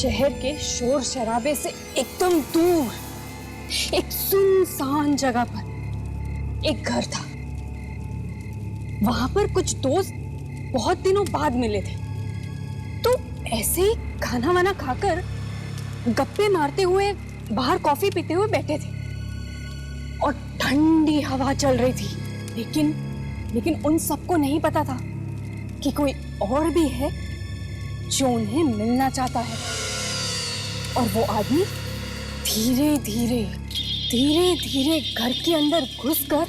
शहर के शोर शराबे से एकदम दूर एक सुनसान जगह पर एक घर था। वहां पर कुछ दोस्त बहुत दिनों बाद मिले थे, तो ऐसे ही खाना वाना खाकर गप्पे मारते हुए बाहर कॉफी पीते हुए बैठे थे और ठंडी हवा चल रही थी। लेकिन उन सबको नहीं पता था कि कोई और भी है जो उन्हें मिलना चाहता है। और वो आदमी धीरे धीरे घर के अंदर घुसकर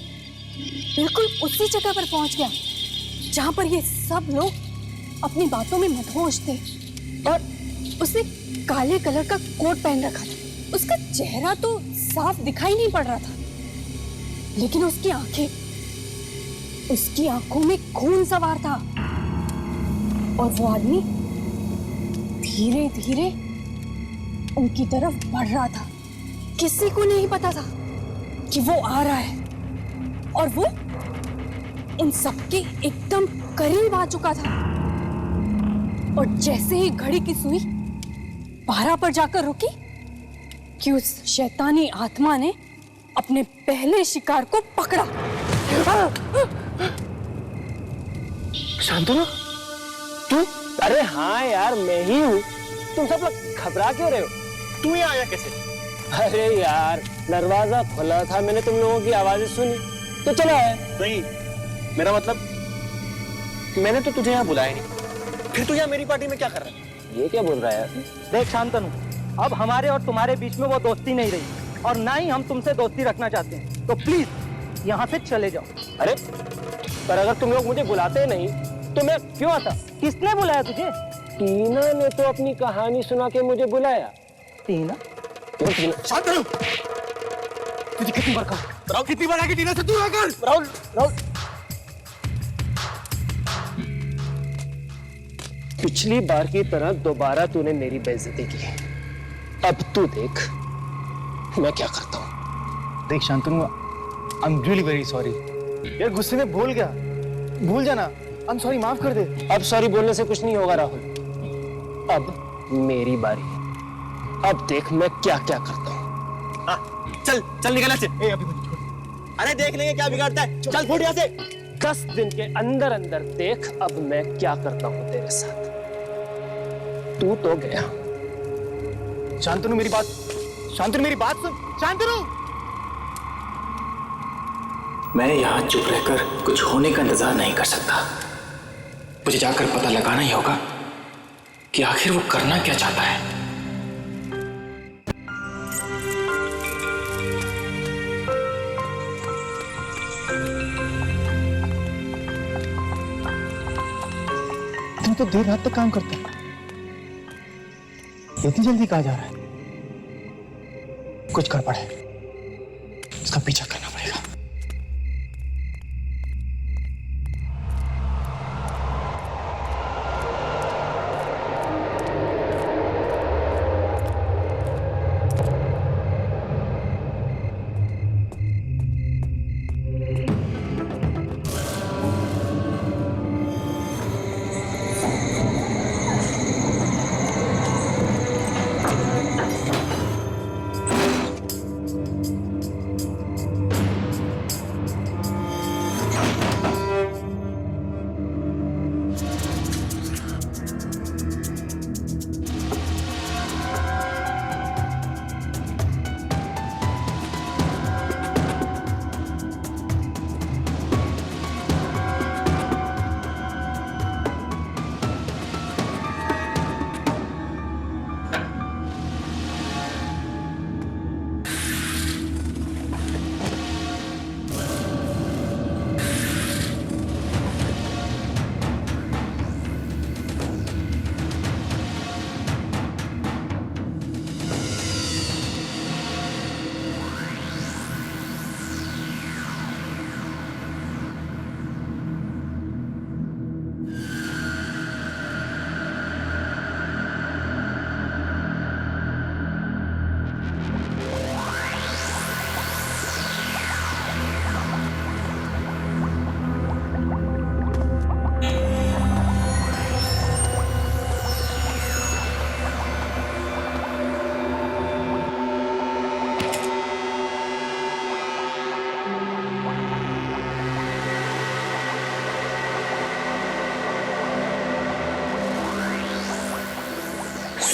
बिल्कुल उसी जगह पर पहुंच गया जहां पर ये सब लोग अपनी बातों में मदहोश थे। और उसने काले कलर का कोट पहन रखा था। उसका चेहरा तो साफ दिखाई नहीं पड़ रहा था, लेकिन उसकी आंखों में खून सवार था। और वो आदमी धीरे धीरे उनकी तरफ बढ़ रहा था। किसी को नहीं पता था कि वो आ रहा है, और वो उन सबके एकदम करीब आ चुका था। और जैसे ही घड़ी की सुई 12 पर जाकर रुकी कि उस शैतानी आत्मा ने अपने पहले शिकार को पकड़ा। शांतनु, तू? अरे हाँ यार, मैं ही हूँ। तुम सब लोग घबरा क्यों रहे हो? तू यहाँ आया कैसे? अरे यार, दरवाजा खुला था, मैंने तुम लोगों की आवाजें सुनी तो चला आया। नहीं, मेरा मतलब मैंने तो तुझे यहाँ बुलाया नहीं, फिर तू यहाँ मेरी पार्टी में क्या कर रहा है? ये क्या बोल रहा है यार? देख शांतनु, अब हमारे और तुम्हारे बीच में वो दोस्ती नहीं रही, और ना ही हम तुमसे दोस्ती रखना चाहते हैं, तो प्लीज यहाँ से चले जाओ। अरे पर अगर तुम लोग मुझे बुलाते नहीं तो मैं क्यों आता? किसने बुलाया तुझे? टीना ने तो अपनी कहानी सुना के मुझे बुलाया। टीना? क्यों टीना? शांतनु, तुझे कितनी बार कहा? राहुल, कितनी बार आके टीना से दूर रहकर? राहुल, पिछली बार की तरह दोबारा तूने मेरी बेइज्जती की। अब तू देख मैं क्या करता हूँ। देख Shantanu, I am really very sorry यार, गुस्से में बोल गया, भूल जाना। आई एम सॉरी, माफ कर दे। अब सॉरी बोलने से कुछ नहीं होगा राहुल, अब मेरी बारी है। अब देख मैं क्या क्या करता हूँ। चल चल निकल यहाँ से। अभी मुझे छोड़। अरे देख लेंगे क्या बिगाड़ता है, चल फुट यहाँ से। 10 दिन के अंदर अंदर देख अब मैं क्या करता हूँ तेरे साथ। तू तो गया। शांतनु मेरी बात सुन। शांतनु, मैं यहाँ चुप रहकर कुछ होने का इंतजार नहीं कर सकता। मुझे जाकर पता लगाना ही होगा कि आखिर वो करना क्या चाहता है। तू तो देर रात तक काम करता है, इतनी जल्दी कहाँ जा रहा है? कुछ कर पड़े, इसका पीछा करना पड़ेगा।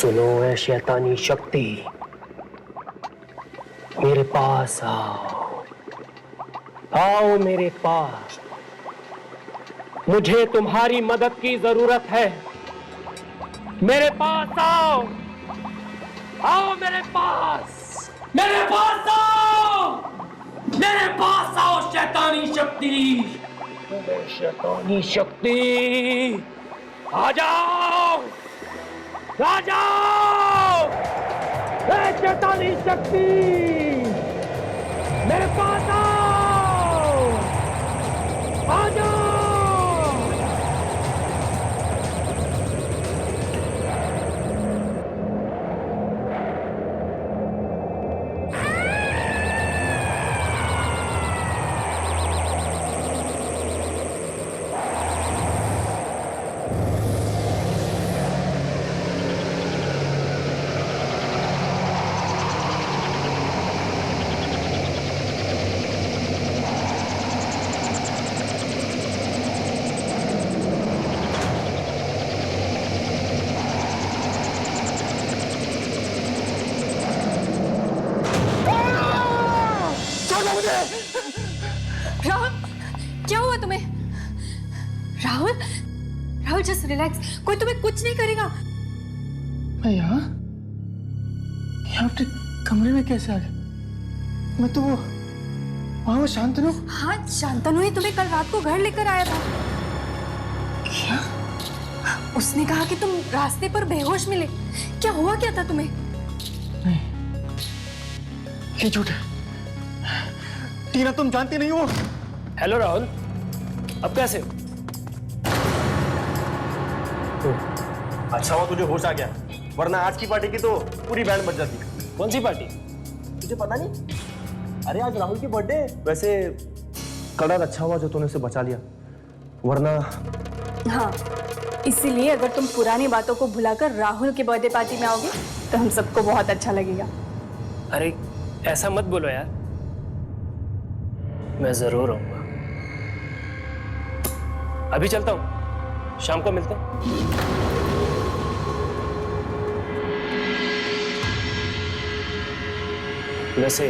सुनो है शैतानी शक्ति, मेरे पास आओ, आओ मेरे पास। मुझे तुम्हारी मदद की जरूरत है। मेरे पास आओ, आओ मेरे पास, मेरे पास आओ, मेरे पास आओ शैतानी शक्ति, शैतानी शक्ति, आ जाओ, आ जाओ, शैतानी शक्ति, मेरे पास आओ, आ जाओ। राहुल, क्या हुआ तुम्हें? राहुल, राहुल जस्ट रिलैक्स, कोई तुम्हें कुछ नहीं करेगा। मैं यहाँ अपने कमरे में कैसे आ गया? मैं तो वो शांतनु। हाँ, शांतनु ही तुम्हें कल रात को घर लेकर आया था। क्या? उसने कहा कि तुम रास्ते पर बेहोश मिले। क्या हुआ क्या था तुम्हें? नहीं, ये झूठ है। टीना, तुम जानती नहीं हो। हेलो राहुल, अब कैसे हो? अच्छा हुआ तुझे होश आ गया, वरना आज की पार्टी की तो पूरी बैंड बज जाती। कौन सी पार्टी? तुझे पता नहीं? अरे आज राहुल की बर्थडे। वैसे कलर अच्छा हुआ जो तूने उसे बचा लिया, वरना। हाँ, इसीलिए अगर तुम पुरानी बातों को भुलाकर राहुल की बर्थडे पार्टी में आओगे तो हम सबको बहुत अच्छा लगेगा। अरे ऐसा मत बोलो यार, मैं जरूर आऊंगा। अभी चलता हूं, शाम को मिलते हैं। वैसे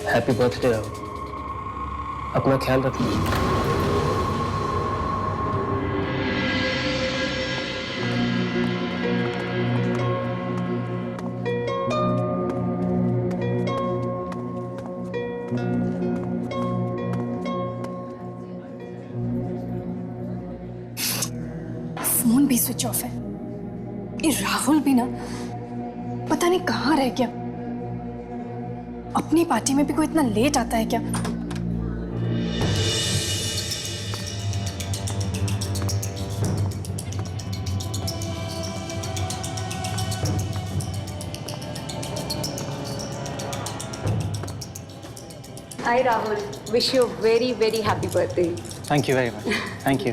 हैप्पी बर्थडे राहुल, अपना ख्याल रखना। फोन भी स्विच ऑफ है। ये राहुल भी ना पता नहीं कहाँ रह गया। अपनी पार्टी में भी कोई इतना लेट आता है क्या? Hi Rahul, wish you a very very happy birthday. Thank you very much. Thank you.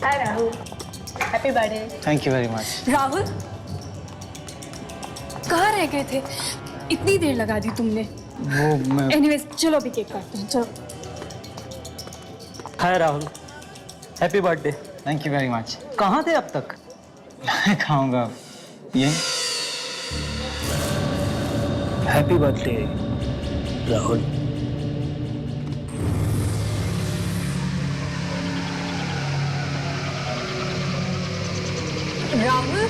Hi Rahul, happy birthday. Thank you very much. Rahul, कहाँ रह गए थे? इतनी देर लगा दी तुमने। वो मैं एनीवेज, चलो अभी केक काटते हैं, चलो। Hi Rahul, happy birthday. Thank you very much. कहाँ थे अब तक? मैं खाऊंगा ये। Happy birthday Rahul. Rahul,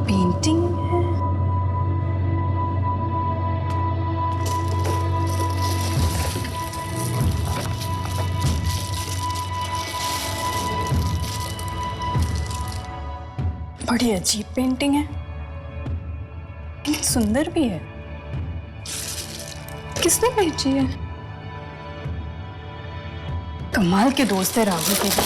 painting है। बड़ी अजीब पेंटिंग है, लेकिन सुंदर भी है। किसने भेजी है? कमाल के दोस्त है राहुल के भी।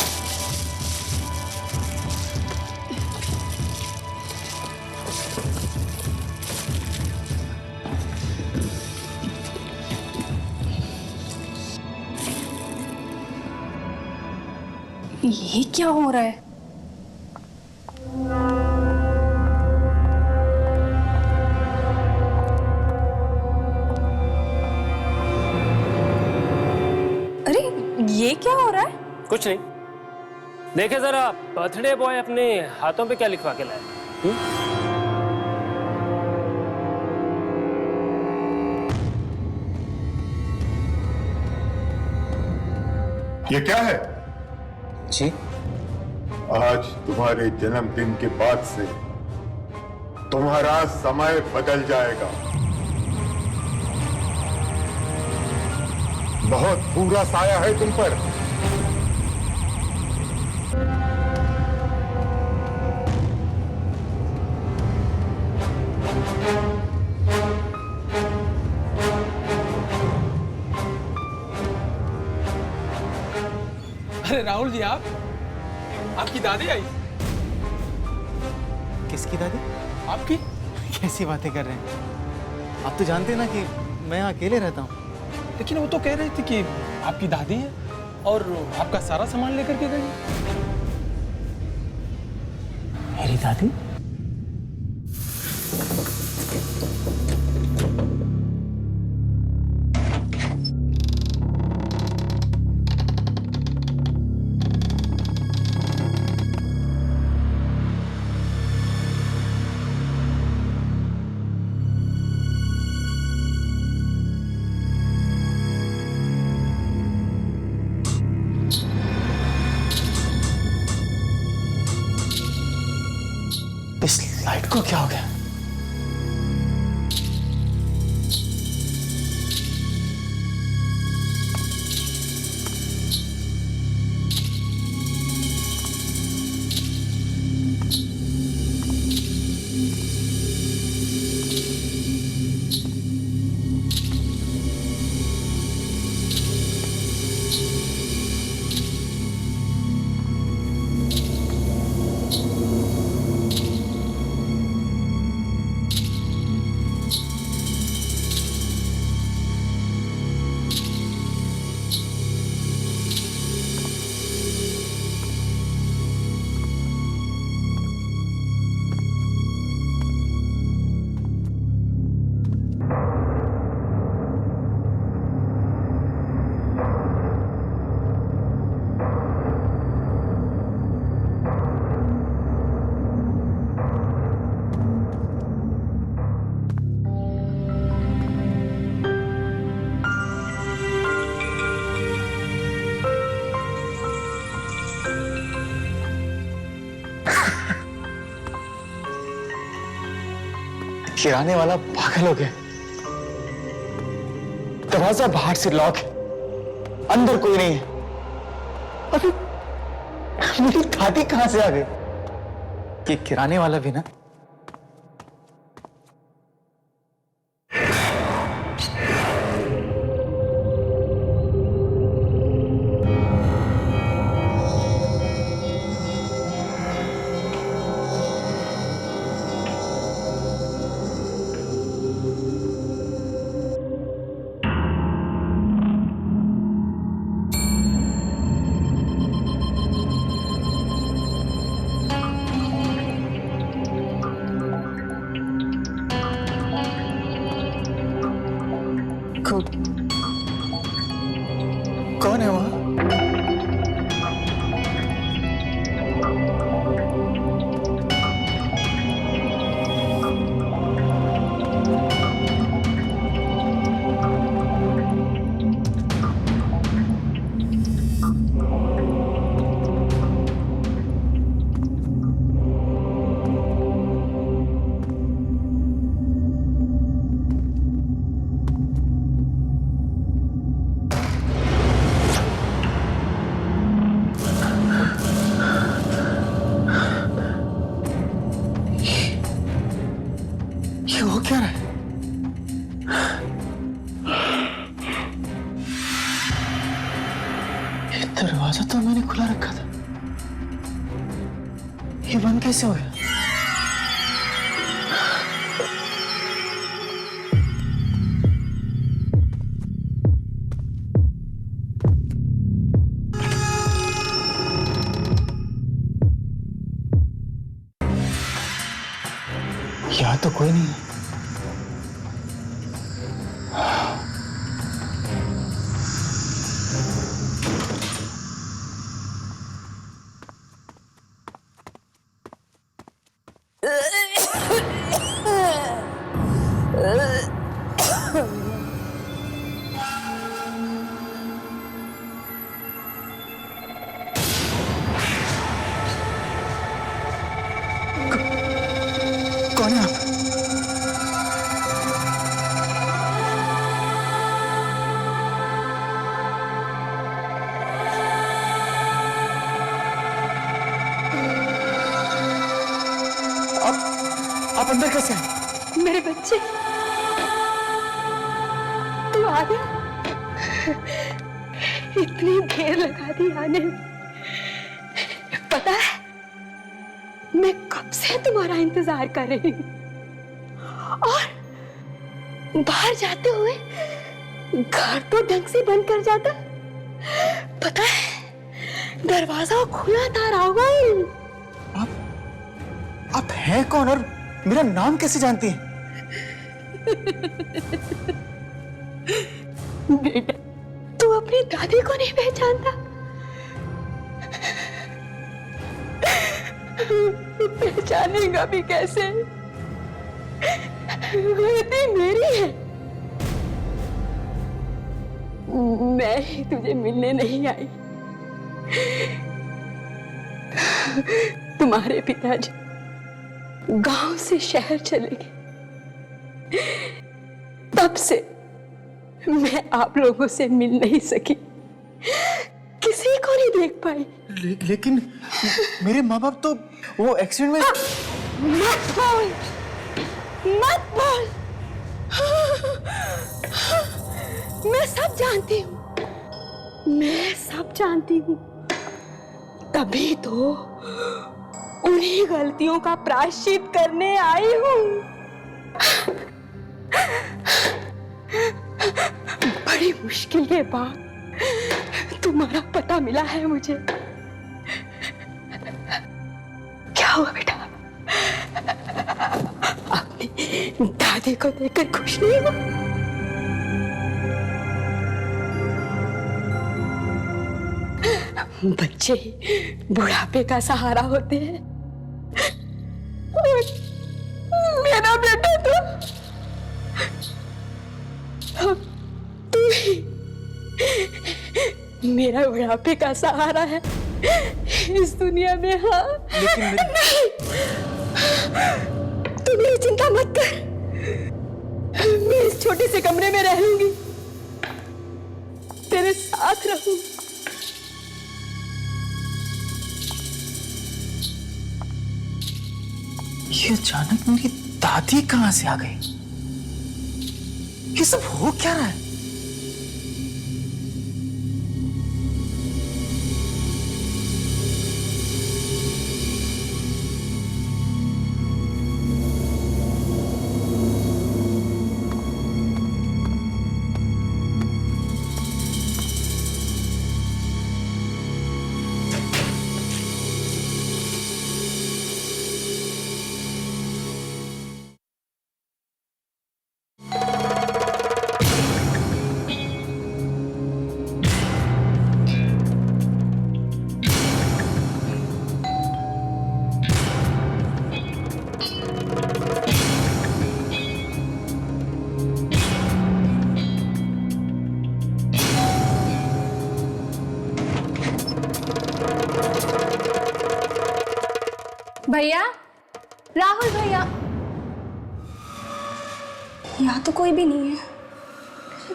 ये क्या हो रहा है? कुछ नहीं। देखे जरा बर्थडे बॉय अपने हाथों पे क्या लिखवा के लाया। ये क्या है? जी आज तुम्हारे जन्मदिन के बाद से तुम्हारा समय बदल जाएगा। बहुत बुरा साया है तुम पर। अरे राहुल जी, आपकी दादी आई। किसकी दादी? आपकी? कैसी बातें कर रहे हैं आप? तो जानते हैं ना कि मैं यहाँ अकेले रहता हूँ। लेकिन वो तो कह रही थी कि आपकी दादी है और आपका सारा सामान लेकर के गई। मेरी दादी? इस लाइट को क्या हो गया? किराने वाला पागल हो गया। दरवाजा बाहर से लॉक है, अंदर कोई नहीं है। अभी मेरी दादी कहां से आ गई? ये किराने वाला भी ना। कौन है वहां? ये हो क्या रहा है? ये दरवाजा तो मैंने खुला रखा था, ये बंद कैसे हो गया? यहाँ तो कोई नहीं है। यहाँ कैसे आए? मेरे बच्चे, तू आ गया। इतनी देर लगा दी आने में। पता है, मैं कब से तुम्हारा इंतजार कर रही हूँ। और बाहर जाते हुए घर तो ढंग से बंद कर जाता। पता है, दरवाजा खुला था राहुल। आप हैं कौन और मेरा नाम कैसे जानती हैं? बेटा, तू अपनी दादी को नहीं पहचानता? पहचानेगा भी कैसे? बेटी मेरी है। मैं ही तुझे मिलने नहीं आई। तुम्हारे पिताजी गांव से शहर चले गए, तब से मैं आप लोगों से मिल नहीं सकी, किसी को नहीं देख पाई। लेकिन मेरे माँ बाप तो वो एक्सीडेंट में। मत बोल, मत बोल। मैं सब जानती हूँ, मैं सब जानती हूँ। तभी तो उन्हीं गलतियों का प्रायश्चित करने आई हूँ। बड़ी मुश्किल के बाद तुम्हारा पता मिला है मुझे। क्या हुआ बेटा? अपनी दादी को देखकर खुश नहीं हो? बच्चे बुढ़ापे का सहारा होते हैं। और मेरा बेटा तो तू ही मेरा बुढ़ापे का सहारा है इस दुनिया में। हाँ, लेकिन नहीं, तू मेरी चिंता मत कर। मैं इस छोटे से कमरे में रह लूंगी, तेरे साथ रहूंगी। ये अचानक मेरी दादी कहां से आ गई? ये सब हो क्या रहा है? भैया, राहुल भैया। यहाँ तो कोई भी नहीं है।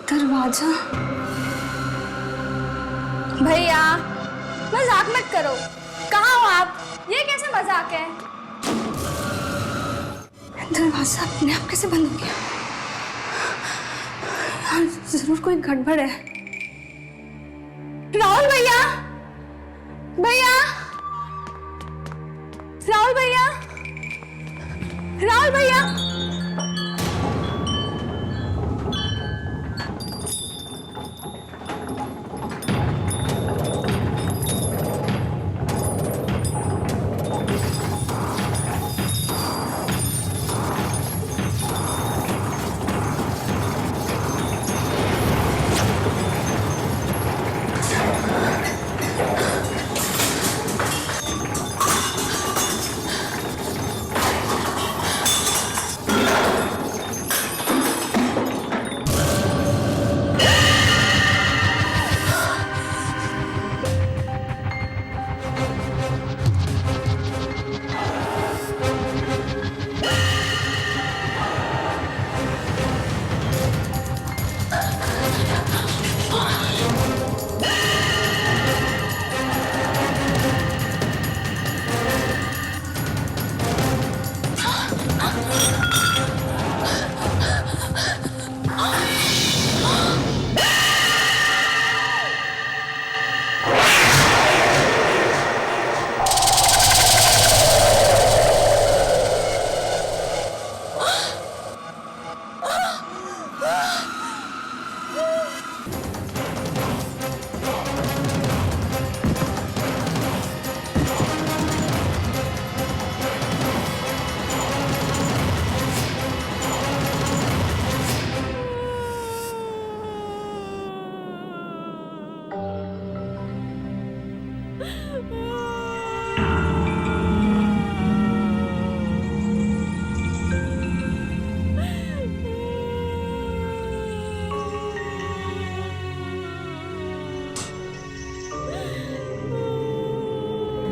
दरवाजा। भैया, मजाक मत करो। कहाँ हो आप? ये कैसे मजाक है? दरवाजा अपने आप कैसे बंद हो गया? यहाँ जरूर कोई गड़बड़ है। राहुल भैया, भैया, राहुल भैया, राहुल भैया।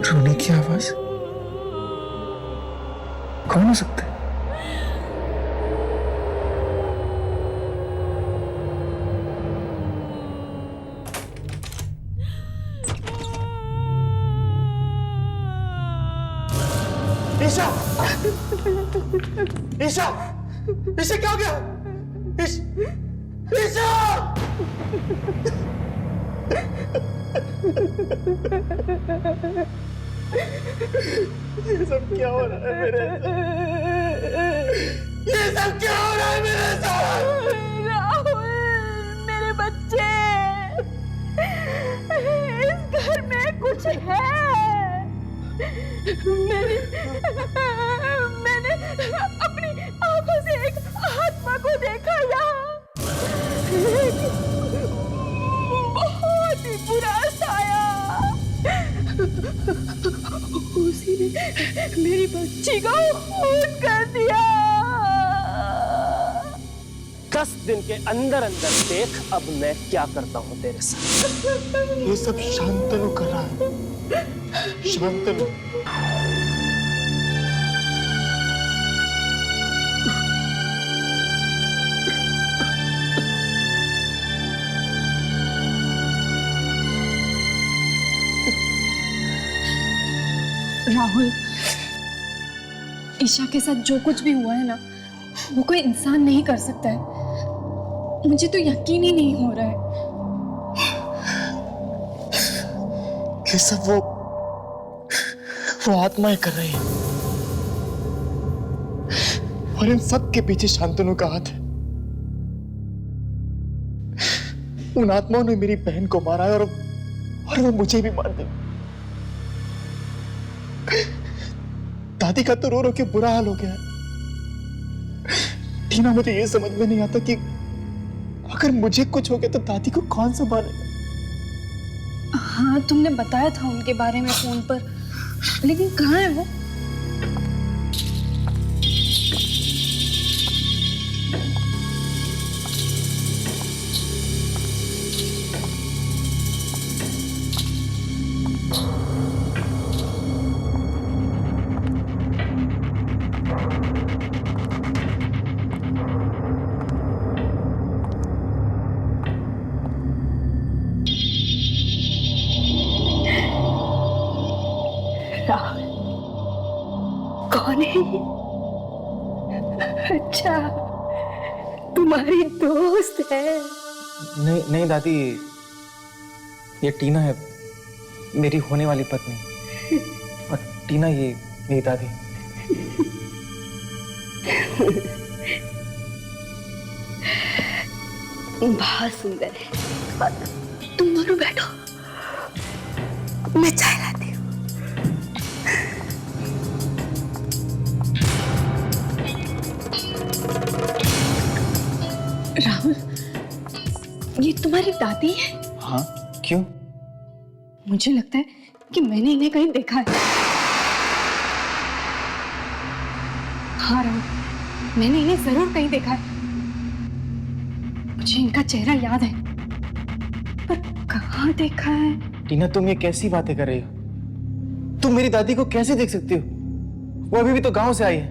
रोने की आवाज? कौन हो सकता है? ईशा! ईशा! ईशा क्या हो गया? ईशा! ये सब क्या हो रहा है मेरे साथ? ये सब क्या हो रहा है मेरे साथ? राहुल, मेरे बच्चे, इस घर में कुछ है। मैंने अपनी आंखों से एक आत्मा को देखा यहाँ। बहुत ही बुरा साया। उसी ने मेरी बच्ची को खून कर दिया। 10 दिन के अंदर अंदर देख अब मैं क्या करता हूँ तेरे साथ। ये सब शांतनु कर रहा है। शांतनु। राहुल, ईशा के साथ जो कुछ भी हुआ है ना, वो कोई इंसान नहीं कर सकता है। मुझे तो यकीन ही नहीं हो रहा है। ये सब वो आत्माएं कर रही हैं। और इन सब के पीछे शांतनु का हाथ है। उन आत्माओं ने मेरी बहन को मारा है और वो मुझे भी मार देंगे। दादी का तो रो रो के बुरा हाल हो गया। टीना, मुझे ये समझ में नहीं आता कि अगर मुझे कुछ हो गया तो दादी को कौन संभालेगा? हाँ, तुमने बताया था उनके बारे में फोन पर, लेकिन कहाँ है वो? कौन है ये? अच्छा, तुम्हारी दोस्त है। नहीं नहीं दादी, ये टीना है, मेरी होने वाली पत्नी। और टीना ये मेरी दादी। बहुत सुंदर है। तुम दोनों बैठो, मैं चाय लाती हूँ। राहुल, ये तुम्हारी दादी है? हाँ, क्यों? मुझे लगता है कि मैंने इन्हें कहीं देखा है। हाँ राहुल, मैंने इन्हें जरूर कहीं देखा है। मुझे इनका चेहरा याद है, पर कहाँ देखा है? टीना, तुम ये कैसी बातें कर रही हो? तुम मेरी दादी को कैसे देख सकती हो? वो अभी भी तो गांव से आई है।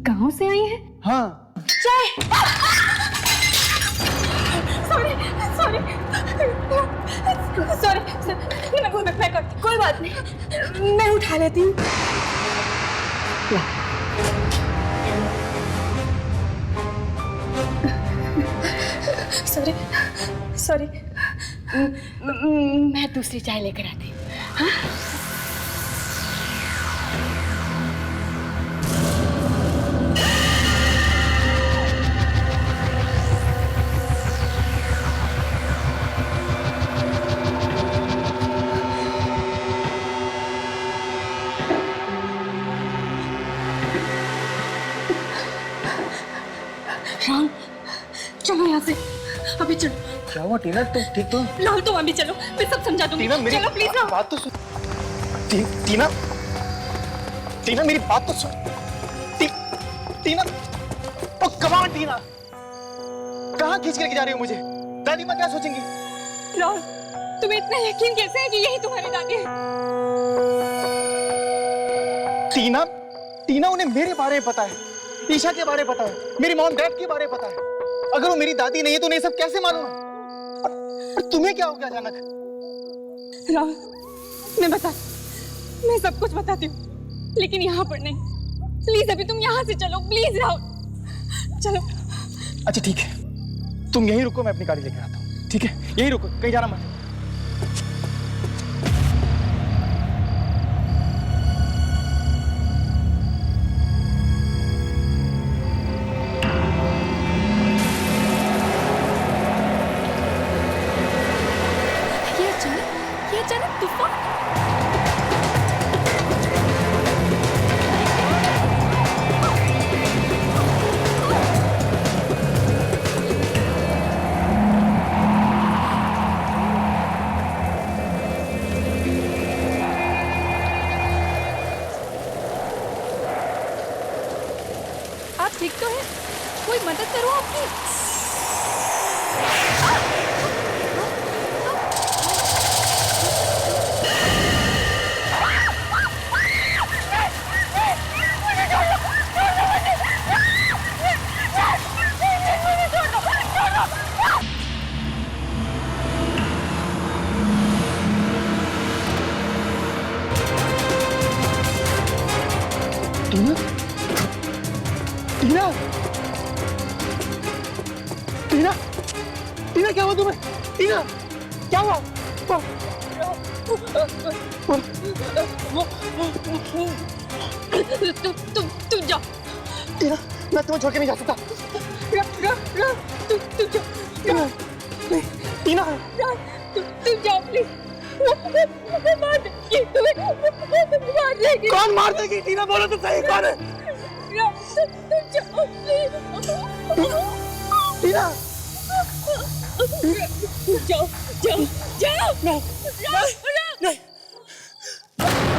गांव से आई है? हाँ। सॉरी, कोई बात नहीं, मैं उठा लेती हूँ। सॉरी, मैं दूसरी चाय लेकर आती हूँ। हाँ? राहुल, चलो यहाँ से, अभी चलो। क्या हुआ टीना, तुम ठीक तो? राहुल, तुम अभी चलो, मैं सब समझा दूंगी। टीना, मेरी चलो प्लीज राहुल। बात तो सुन। टीना, टीना मेरी बात तो सुन। टीना, ओ कम ऑन टीना, कहाँ खींच करके जा रही हो मुझे? दादी माँ क्या सोचेंगी? राहुल, तुम्हें इतना यकीन कैसे है कि यही तुम्हारी दादी है? टीना टीना उन्हें मेरे बारे में पता है, ईशा के बारे में पता है, मेरी मॉम डैड के बारे में पता है। अगर वो मेरी दादी नहीं है तो उन्हें सब कैसे मालूम है? और तुम्हें क्या हो गया अचानक? राहुल, मैं सब कुछ बताती हूँ, लेकिन यहाँ पर नहीं। प्लीज अभी तुम यहाँ से चलो, प्लीज राहुल, चलो। अच्छा ठीक है, तुम यहीं रुको, मैं अपनी गाड़ी लेकर आता हूँ। ठीक है, यहीं रुको, कहीं जाना मत। ये अचानक तूफान। आप ठीक तो हैं? कोई मदद करो आपकी। टीना टीना टीना टीना, क्या हुआ तुम्हें? टीना क्या हुआ? तुम जाओ। टीना, मैं तुम्हें छोड़ के नहीं जा सकता। तुम जाओ। टीना तुम जाओ प्लीज। मार देगी तुम्हें, मार देगी। कौन मार देगी? टीना बोलो तो सही, कौन है? तुम जाओ प्लीज। टीना जाओ जाओ जाओ। नहीं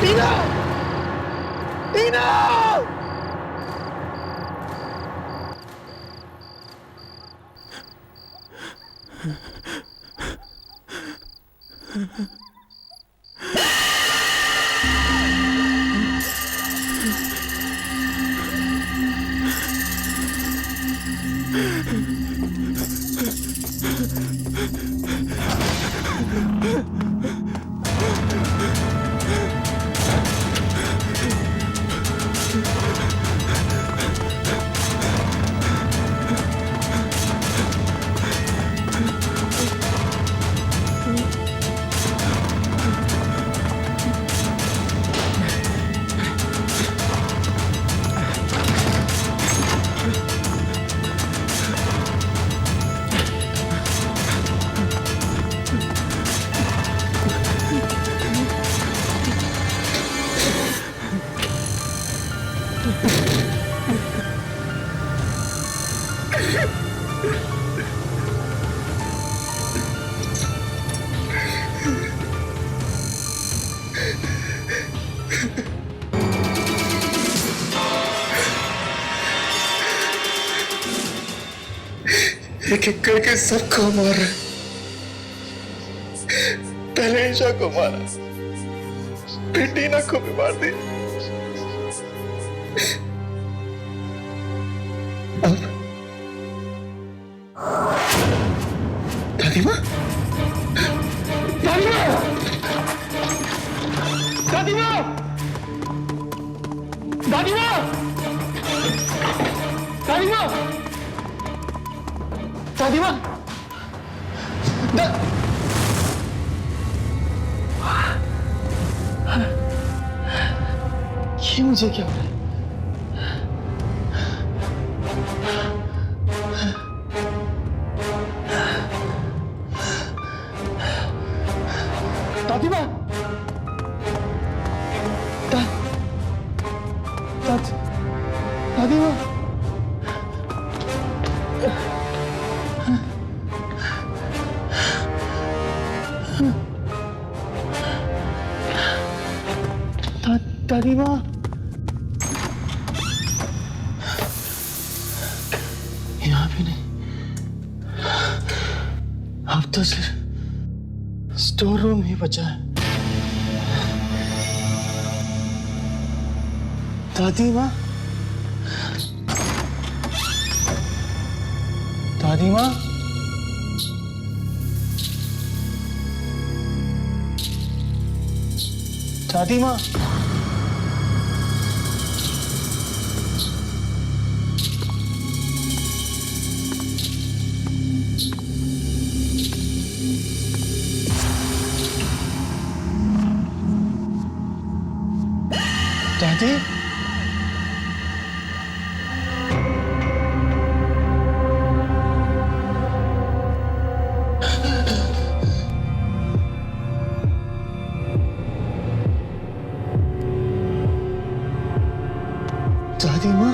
टीना टीना। एक एक करके सबको मार रहे। पहले ईशा को मारा, फिर टीना को भी मार दी। अब दादी माँ, दादी माँ, दादी माँ, दादी माँ, दादी माँ, दादी माँ, ये मुझे क्या हो रहा है? दादी माँ, दादी माँ, दादी माँ, यहाँ भी नहीं। अब तो सिर्फ स्टोर रूम ही बचा है। दादी माँ, दादी माँ, दादी माँ, दादी, दादी माँ,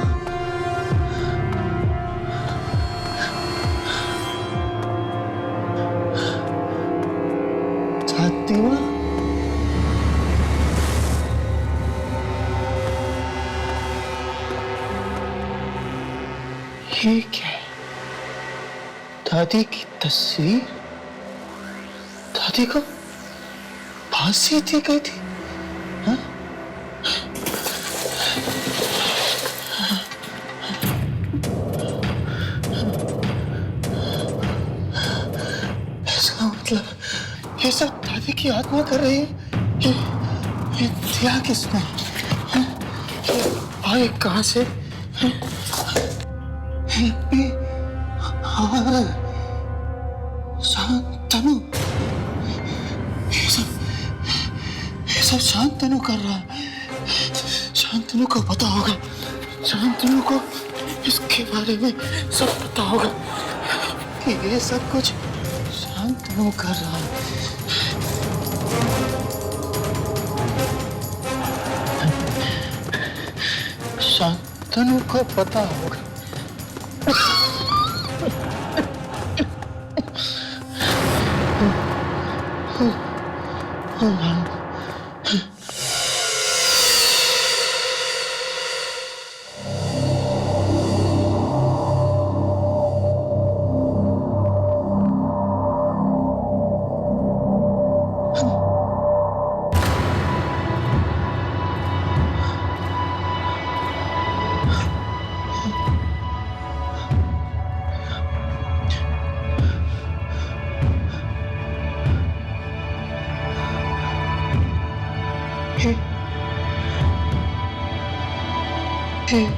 दादी माँ, ये क्या है? दादी की तस्वीर? दादी को फांसी दी गई थी? हाँ? इसका मतलब ये सब दादी की आत्मा कर रही है। ये दिया किसने? हाँ? ये आए कहाँ से? हाँ? शांतनु, ये सब शांतनु कर रहा है। शांतनु को पता होगा, शांतनु को इसके बारे में सब पता होगा कि ये सब कुछ शांतनु कर रहा है। शांतनु को पता होगा।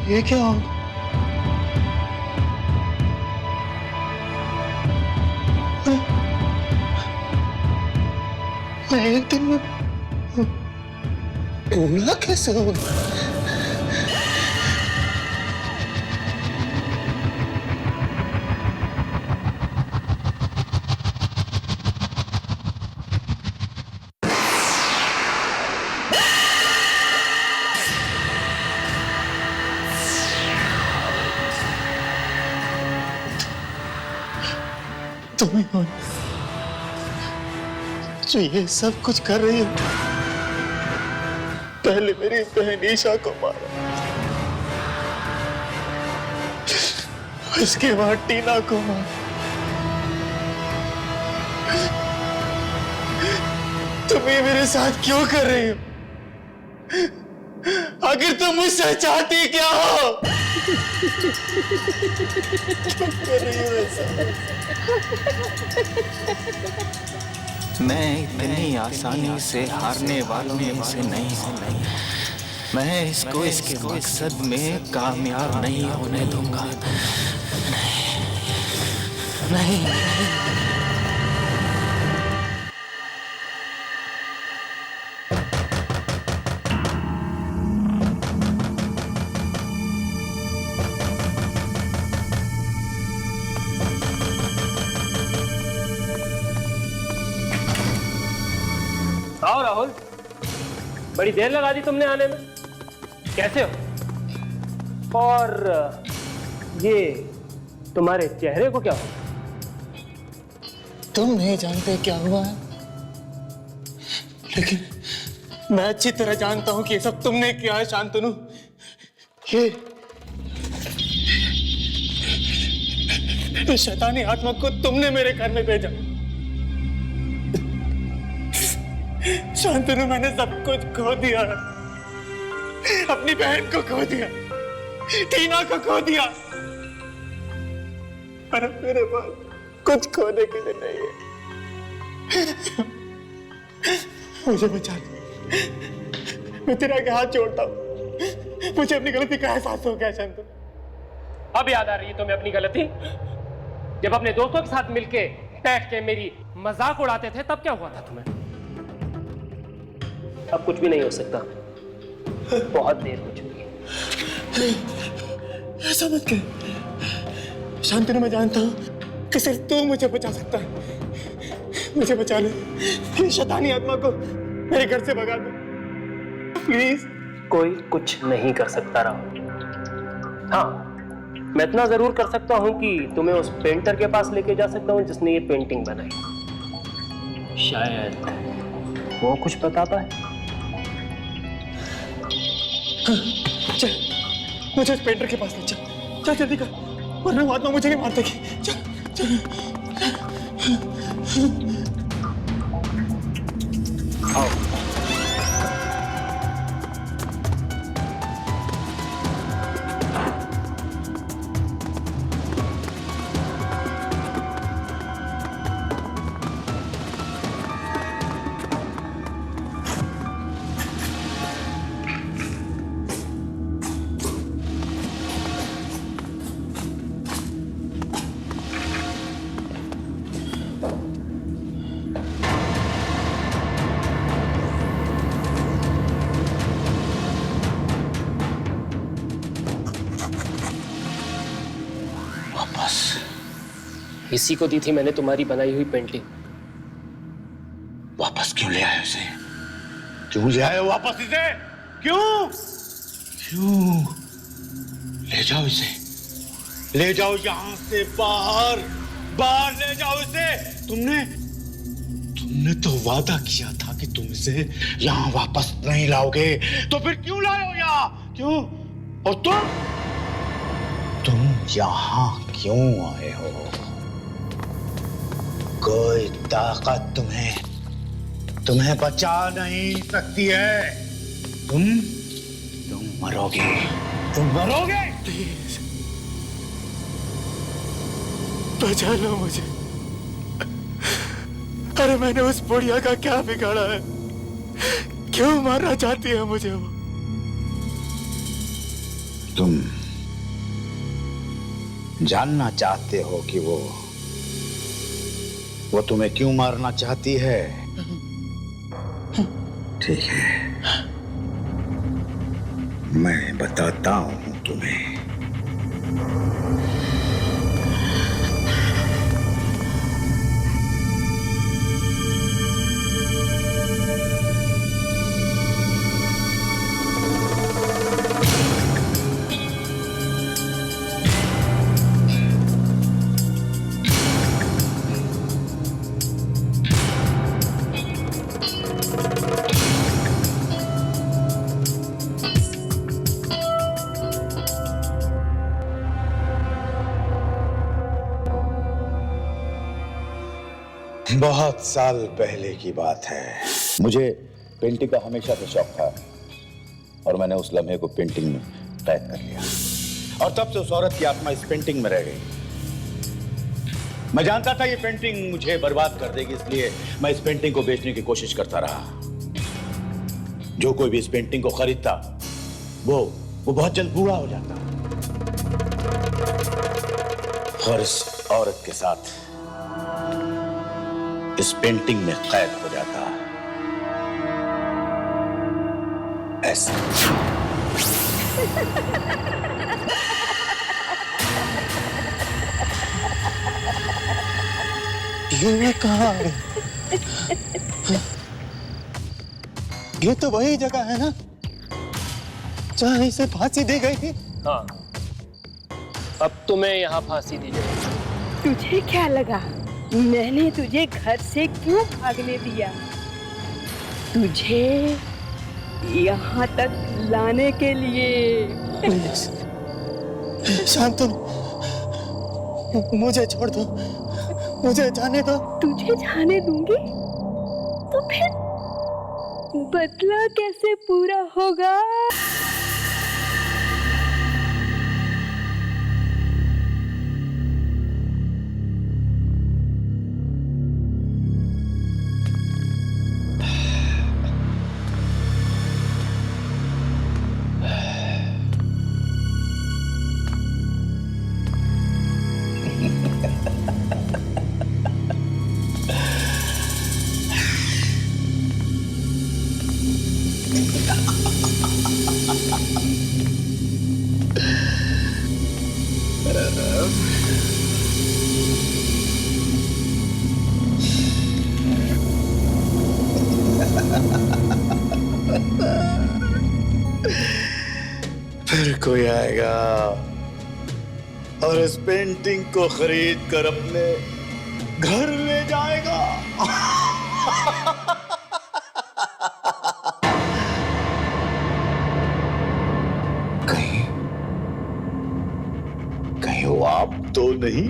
ये क्या हो? मैं एक दिन में भूला कैसे हो? तुम्हें हो जो ये सब कुछ कर रही हो। पहले मेरी बहन ईशा को मारा, उसके बाद टीना को मारा, तुम ये मेरे साथ क्यों कर रही हो? आखिर तुम मुझसे चाहती क्या हो? क्यों कर रही हो ऐसा? मैं इतनी आसानी से हारने वालों में से नहीं हूँ। मैं इसको इसके मकसद में कामयाब नहीं होने दूंगा। नहीं, नहीं। आओ राहुल, बड़ी देर लगा दी तुमने आने में। कैसे हो? और ये तुम्हारे चेहरे को क्या हो? तुम नहीं जानते क्या हुआ है, लेकिन मैं अच्छी तरह जानता हूं कि ये सब तुमने किया है शांतनु। ये शैतानी आत्मा को तुमने मेरे घर में भेजा। शांतनु, मैंने सब कुछ खो दिया है। अपनी बहन को खो दिया, टीना को खो दिया, पर अब मेरे पास कुछ खोने के लिए नहीं है। मुझे बचा ले, मैं तेरे आगे हाथ जोड़ता हूँ। मुझे अपनी गलती का एहसास हो गया शांतनु। अब याद आ रही है तुम्हें अपनी गलती? जब अपने दोस्तों के साथ मिलके बैठ के मेरी मजाक उड़ाते थे तब क्या हुआ था तुम्हें? अब कुछ भी नहीं हो सकता, बहुत देर हो चुकी है। नहीं, ऐसा मत कर शांतनु। मैं जानता हूँ कि सिर्फ तू मुझे बचा सकता है। मुझे बचा ले, इस शैतानी आत्मा को मेरे घर से भगा दे प्लीज। कोई कुछ नहीं कर सकता राहुल। हाँ, मैं इतना जरूर कर सकता हूं कि तुम्हें उस पेंटर के पास लेके जा सकता हूं जिसने ये पेंटिंग बनाई। शायद वो कुछ बता पाए। चल, मुझे उस पेंटर के पास ले चल। चल जल्दी कर, वरना वो आत्मा मुझे नहीं मार देगी। चल चल। आओ। इसी को दी थी मैंने तुम्हारी बनाई हुई पेंटिंग। वापस क्यों ले आए उसे? क्यों ले आए वापस इसे? क्यों? क्यों? ले जाओ इसे, ले जाओ यहां से बाहर, बाहर ले जाओ इसे। तुमने तो वादा किया था कि तुम इसे यहां वापस नहीं लाओगे, तो फिर क्यों लाए हो यहां? क्यों? और तुम यहां क्यों आए हो? कोई ताकत तुम्हें बचा नहीं सकती है। तुम मरोगे, तुम मरोगे। प्लीज बचा लो मुझे। अरे मैंने उस बुढ़िया का क्या बिगाड़ा है? क्यों मारना चाहती है मुझे वो? तुम जानना चाहते हो कि वो तुम्हें क्यों मारना चाहती है? ठीक है, मैं बताता हूं तुम्हें। बहुत साल पहले की बात है। मुझे पेंटिंग का हमेशा से शौक था और मैंने उस लम्हे को पेंटिंग में कैद कर लिया, और तब से उस औरत की आत्मा इस पेंटिंग में रह गई। मैं जानता था ये पेंटिंग मुझे बर्बाद कर देगी, इसलिए मैं इस पेंटिंग को बेचने की कोशिश करता रहा। जो कोई भी इस पेंटिंग को खरीदता वो बहुत जल्द बूढ़ा हो जाता और इस औरत के साथ इस पेंटिंग में कैद हो जाता। ऐसा ये कहाँ है? ये तो वही जगह है ना जहाँ इसे फांसी दी गई थी। हाँ, अब तुम्हें यहाँ फांसी दी जाएगी। तुझे क्या लगा मैंने तुझे घर से क्यों भागने दिया? तुझे यहाँ तक लाने के लिए। प्लीज शांतनु, मुझे छोड़ दो, मुझे जाने दो। तुझे जाने दूंगी तो फिर बदला कैसे पूरा होगा? फिर कोई आएगा और इस पेंटिंग को खरीद कर अपने घर ले जाएगा। कहीं कहीं वो आप तो नहीं?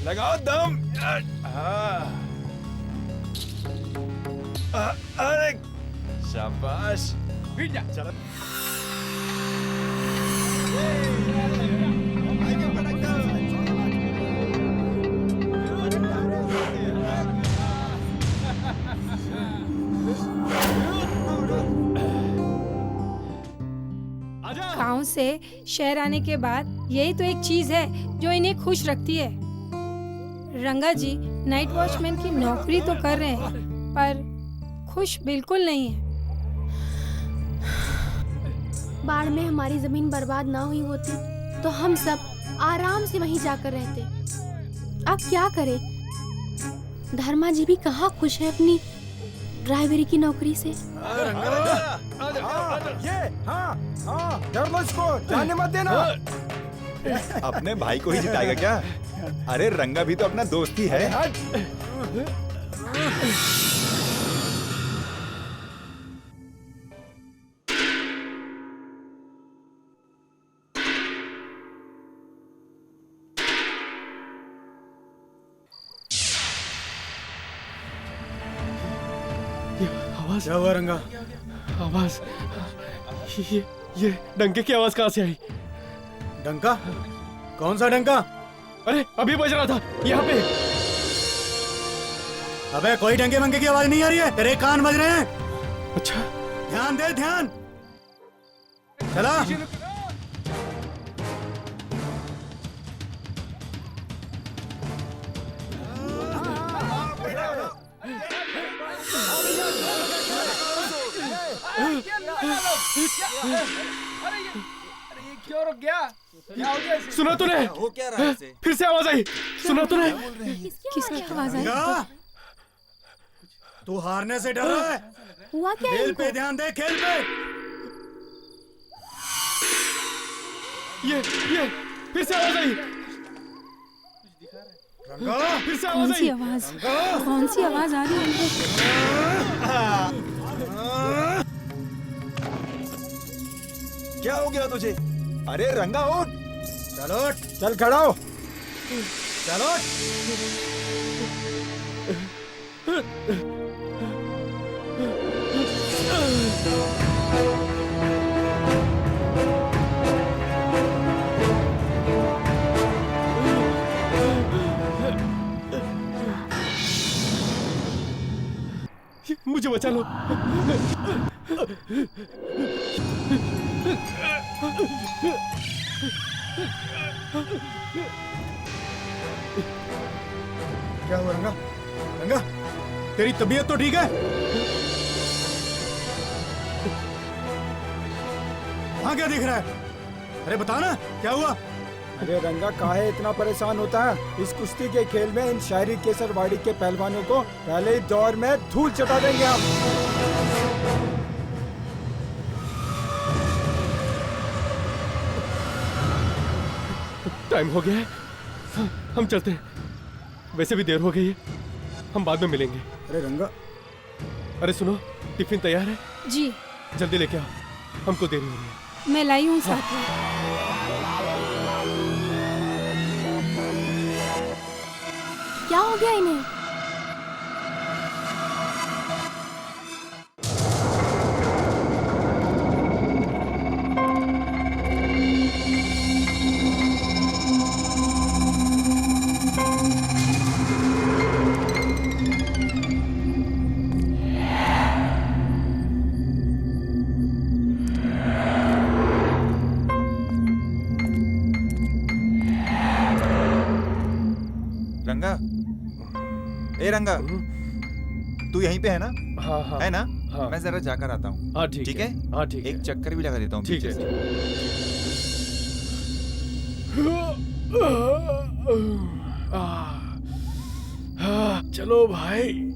लगाओ दम। अरे शाबाश। चलो गांव से शहर आने के बाद यही तो एक चीज है जो इन्हें खुश रखती है। रंगा जी नाइट वॉचमैन की नौकरी तो कर रहे हैं पर खुश बिल्कुल नहीं है। बाढ़ में हमारी जमीन बर्बाद ना हुई होती तो हम सब आराम से वहीं जाकर रहते। अब क्या करें? धर्मा जी भी कहाँ खुश है अपनी ड्राइवरी की नौकरी से। इसको जाने मत देना। अपने भाई को ही जिताएगा क्या? अरे रंगा भी तो अपना दोस्त ही है। आवाज क्या हुआ रंगा? आवाज ये डंके की आवाज कहाँ से आई? डंका? कौन सा डंका? अरे अभी बज रहा था यहाँ पे। अबे कोई डंके मंके की आवाज नहीं आ रही है, तेरे कान बज रहे हैं। अच्छा ध्यान दे ध्यान। चला क्यों रुक गया? क्या हो गया? सुना तूने? हो क्या रहा है? फिर से आवाज आई। सुना तूने? किसकी आवाज आई? तू हारने से डर रहा है? हुआ क्या? खेल पे ध्यान दे, खेल पे। ये फिर से आवाज आई। रंगा फिर से कौन सी आवाज? कौन सी आवाज आ रही है? क्या हो गया तुझे? अरे रंगा उठ। चलो चल खड़ा हो। चलो मुझे बचा लो। क्या हुआ रंगा? रंगा तेरी तबीयत तो ठीक है? हाँ क्या दिख रहा है? अरे बता ना क्या हुआ? अरे रंगा काहे इतना परेशान होता है? इस कुश्ती के खेल में इन शायरी केसरवाड़ी के पहलवानों को पहले ही दौर में धूल चटा देंगे हम। टाइम हो गया है, हम चलते हैं। वैसे भी देर हो गई है, हम बाद में मिलेंगे। अरे रंगा, अरे सुनो, टिफिन तैयार है? जी जल्दी लेके आओ, हमको देरी हो रही है। मैं लाई हूँ साथ में। क्या हो गया इन्हें? रंगा, ए रंगा, तू यहीं पे है ना? हाँ हाँ है ना? हाँ। मैं जरा जाकर आता हूँ। हाँ ठीक है? हाँ ठीक एक चक्कर भी लगा देता हूँ। ठीक है। चलो भाई।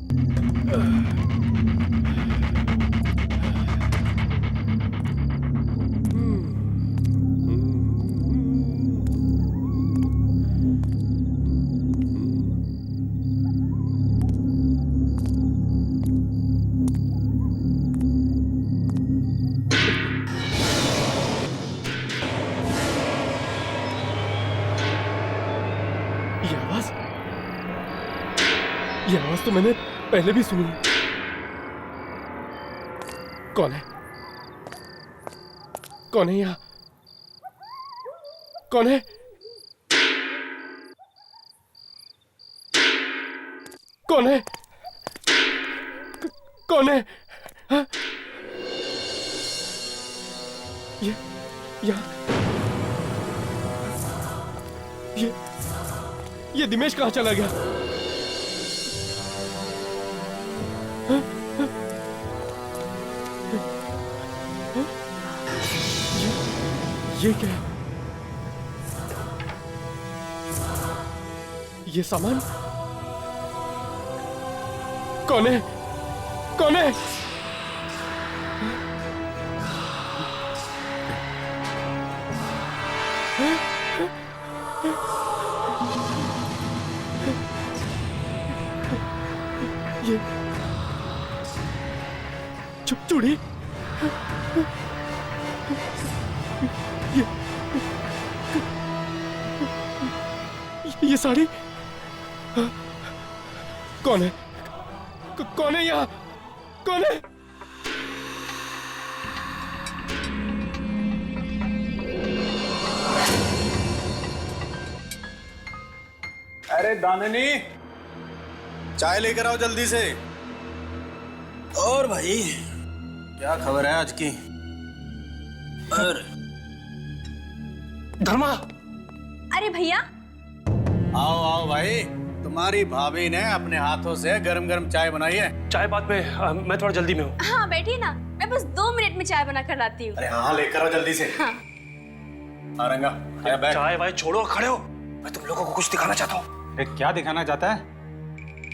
ये आवाज तो मैंने पहले भी सुनी। कौन है? कौन है यहाँ? कौन है? कौन है? कौन है? हाँ? ये यहाँ ये दिमेश कहाँ चला गया? ये क्या है? ये सामान कौन है? कौन है? ये चूड़ी, ये साड़ी, कौन है? कौन है यहाँ? कौन है? अरे दामिनी, चाय लेकर आओ जल्दी से। और भाई क्या खबर है आज की? धर्मा, अरे भैया आओ आओ भाई, तुम्हारी भाभी ने अपने हाथों से गरम गरम चाय बनाई है। चाय बाद में, मैं थोड़ा जल्दी में हूँ। हाँ बैठिए ना, मैं बस 2 मिनट में चाय बना कर लाती हूँ। अरे हाँ लेकर आओ जल्दी से। हाँ। रंगा, चाय भाई छोड़ो, खड़े हो, मैं तुम लोगों को कुछ दिखाना चाहता हूँ। क्या दिखाना चाहता है?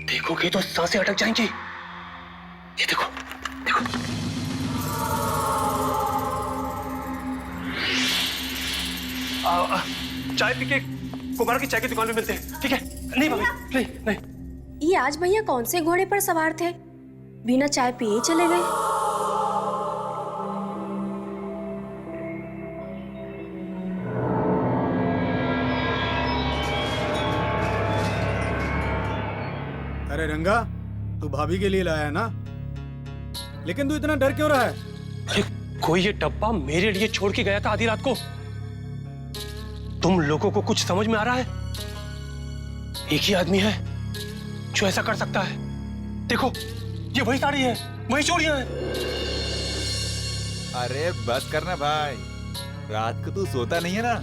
देखोगे तो सांसें अटक जाएंगी। ये देखो देखो। चाय पी के कुमार की चाय की दुकान में मिलते हैं, ठीक है? नहीं भाभी, नहीं नहीं। ये आज भैया कौन से घोड़े पर सवार थे? बिना चाय पिए चले गए। अरे रंगा, तू भाभी के लिए लाया है ना? लेकिन तू इतना डर क्यों रहा है? अरे कोई ये डब्बा मेरे लिए छोड़ के गया था आधी रात को। तुम लोगों को कुछ समझ में आ रहा है? एक ही आदमी है जो ऐसा कर सकता है। देखो, ये वही साड़ी है, वही चूड़ियां हैं। अरे बस करना भाई, रात को तू सोता नहीं है ना,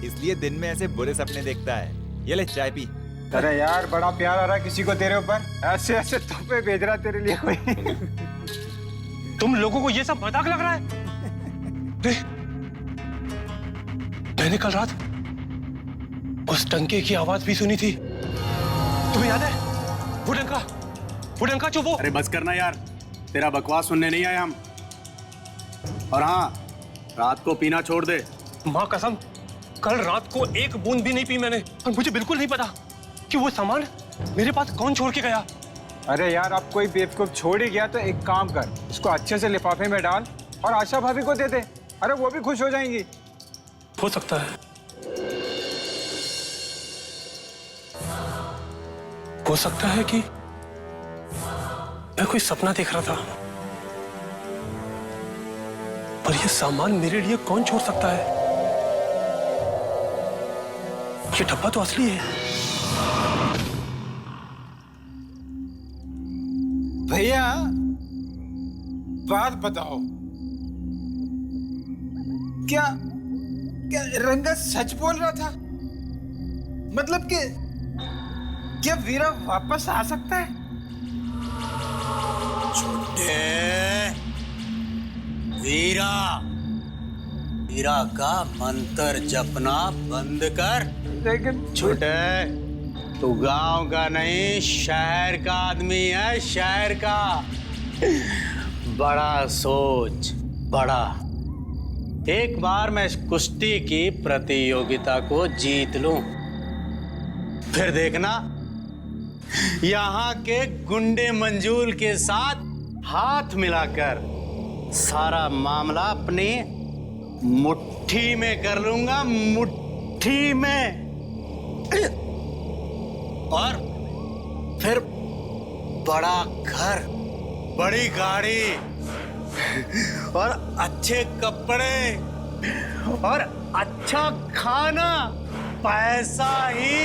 इसलिए दिन में ऐसे बुरे सपने देखता है। ये ले चाय पी। अरे यार, बड़ा प्यार आ रहा है किसी को तेरे ऊपर, ऐसे ऐसे तोहफे भेज रहा तेरे लिए कोई। तुम लोगों को ये सब मजाक लग रहा है? मैंने कल रात उस टंके की आवाज भी सुनी थी। तुम्हें याद है? वो डंका जो वो। अरे बस करना यार, तेरा बकवास सुनने नहीं आए हम। और हाँ, रात को पीना छोड़ दे। माँ कसम, कल रात को एक बूंद भी नहीं पी मैंने, और मुझे बिल्कुल नहीं पता कि वो सामान मेरे पास कौन छोड़ के गया। अरे यार, अब कोई बेवकूफ छोड़ ही गया तो एक काम कर, इसको अच्छे से लिफाफे में डाल और आशा भाभी को दे दे। अरे वो भी खुश हो जाएंगी। हो सकता है, हो सकता है कि मैं कोई सपना देख रहा था, पर यह सामान मेरे लिए कौन छोड़ सकता है? ये डब्बा तो असली है। भैया बात बताओ, क्या क्या रंगा सच बोल रहा था? मतलब कि क्या वीरा वापस आ सकता है? छोटे वीरा, वीरा का मंत्र जपना बंद कर। लेकिन छोटे, तू गांव का नहीं शहर का आदमी है, शहर का। बड़ा सोच, बड़ा। एक बार मैं इस कुश्ती की प्रतियोगिता को जीत लूं, फिर देखना यहाँ के गुंडे मंजूल के साथ हाथ मिलाकर सारा मामला अपनी मुट्ठी में कर लूंगा, मुट्ठी में। और फिर बड़ा घर, बड़ी गाड़ी और अच्छे कपड़े और अच्छा खाना, पैसा ही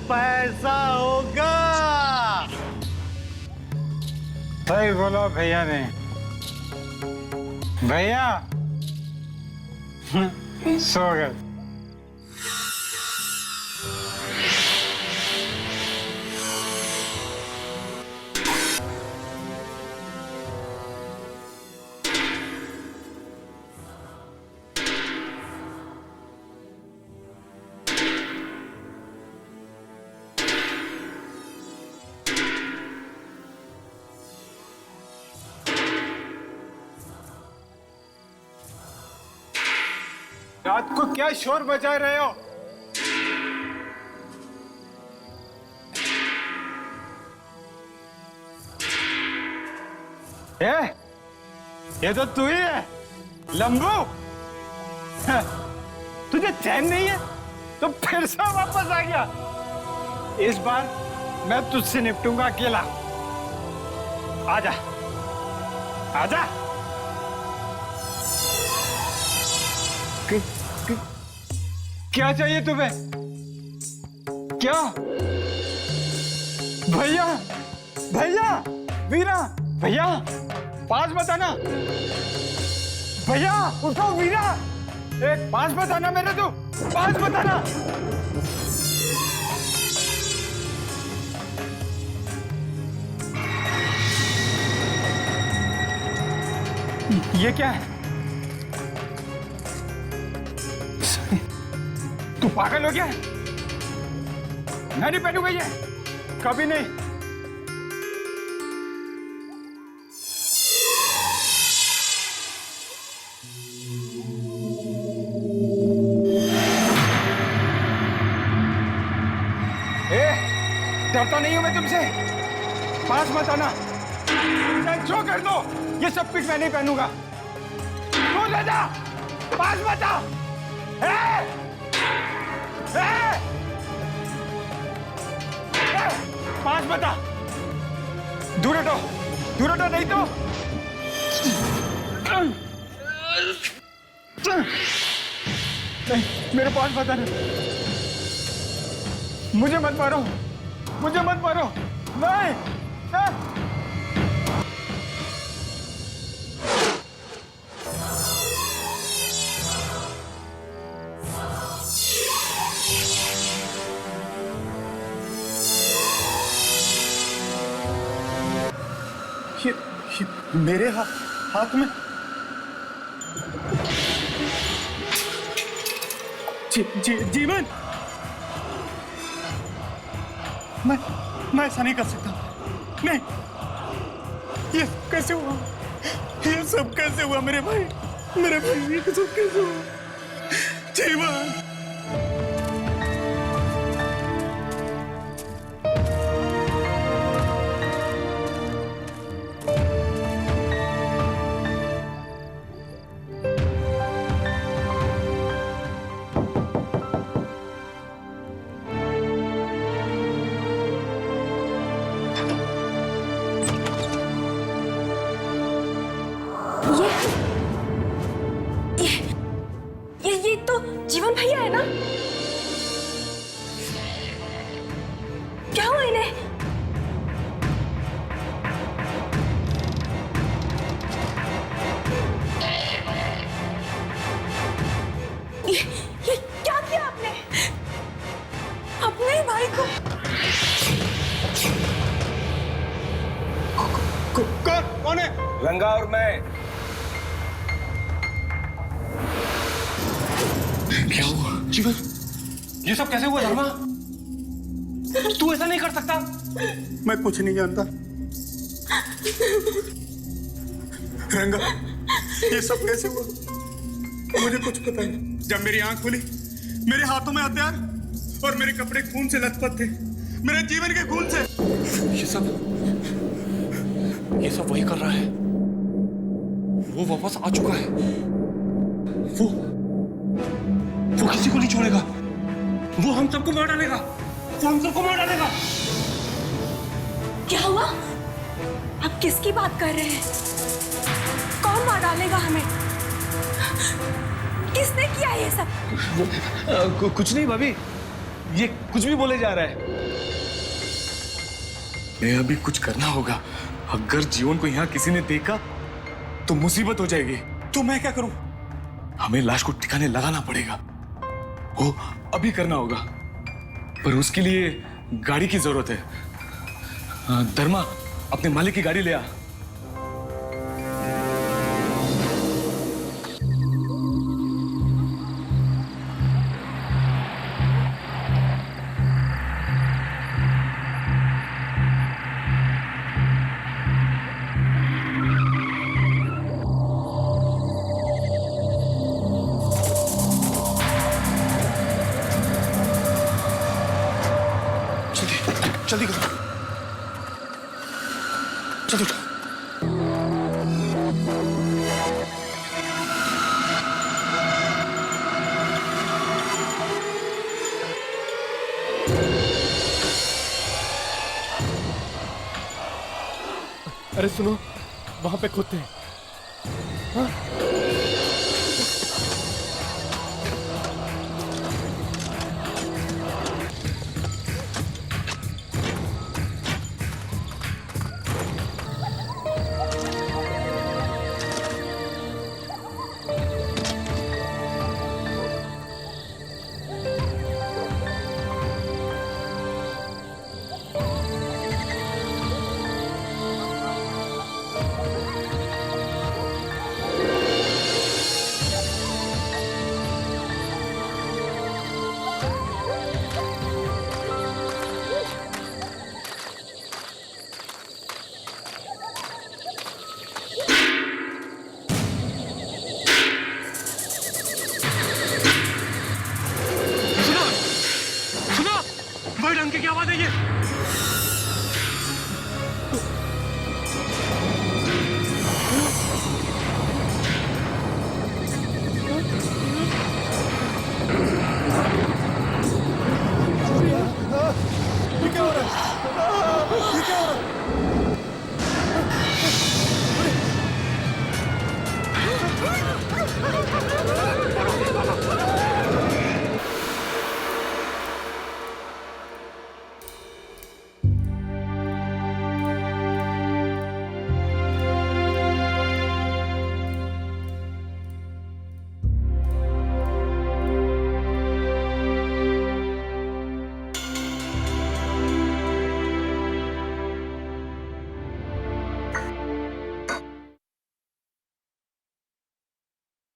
पैसा होगा। सही बोला भैया ने। भैया सो गए। रात को क्या शोर बजा रहे हो? ये तो तू ही है लंबू। तुझे चैन नहीं है तो फिर से वापस आ गया। इस बार मैं तुझसे निपटूंगा अकेला। आजा आजा। क्या चाहिए तुम्हें? क्या? भैया भैया वीरा भैया पास बताना। भैया उठो वीरा, एक पास बताना मेरे, तू पास बताना। ये क्या है? तू पागल हो गया? मैं नहीं पहनूंगा ये, कभी नहीं। डरता नहीं हूं मैं तुमसे, पास मत आना। जो कर दो, ये सब कुछ मैं नहीं पहनूंगा। तू ले जा, पास मत आ। पास मत आ, दूर हटो, दूर हटो, नहीं तो नहीं, मेरे पास मत आना। मुझे मत मारो, मुझे मत मारो, नहीं। ये मेरे हाथ में जीवन, मैं ऐसा नहीं कर सकता। नहीं, ये कैसे हुआ? ये सब कैसे हुआ मेरे भाई? मेरे भाई ये सब कैसे हुआ? जीवन, ये तो जीवन भैया है ना? क्या हुआ इन्हें? ये क्या किया आपने अपने भाई को? रंगा और मैं। क्या हुआ जीवन? ये सब कैसे हुआ धर्मा? तू ऐसा नहीं कर सकता। मैं कुछ नहीं जानता रंगा, ये सब कैसे हुआ मुझे कुछ पता नहीं। जब मेरी आंख खुली, मेरे हाथों में हथियार और मेरे कपड़े खून से लथपथ थे, मेरे जीवन के खून से। ये सब वही कर रहा है। वो वापस आ चुका है। वो किसी को नहीं छोड़ेगा। वो हम सबको मार डालेगा। वो हम सबको मार डालेगा। क्या हुआ? आप किसकी बात कर रहे हैं? कौन मार डालेगा हमें? किसने किया ये सब? कुछ नहीं भाभी, ये कुछ भी बोले जा रहा है। मैं अभी कुछ करना होगा। अगर जीवन को यहाँ किसी ने देखा तो मुसीबत हो जाएगी। तो मैं क्या करूं? हमें लाश को ठिकाने लगाना पड़ेगा। वो अभी करना होगा, पर उसके लिए गाड़ी की जरूरत है। धर्मा, अपने मालिक की गाड़ी ले आ। जल्दी करो, जल्दी उठो। अरे सुनो, वहां पे खोदते हैं। हाँ? क्या आवाज है ये?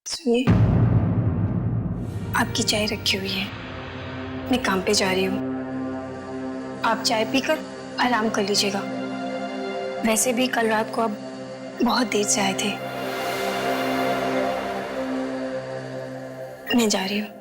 सुनिए, आपकी चाय रखी हुई है। मैं काम पे जा रही हूँ। आप चाय पीकर आराम कर लीजिएगा। वैसे भी कल रात को आप बहुत देर से आए थे। मैं जा रही हूँ।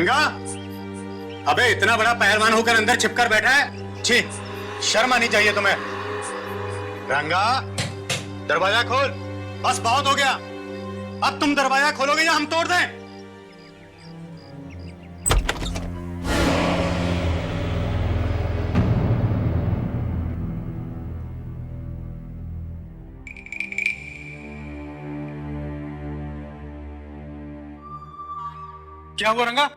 रंगा, अबे इतना बड़ा पहलवान होकर अंदर छिपकर बैठा है। छी, शर्म आनी चाहिए तुम्हें। रंगा, दरवाजा खोल। बस बहुत हो गया। अब तुम दरवाजा खोलोगे या हम तोड़ दें? क्या हुआ रंगा?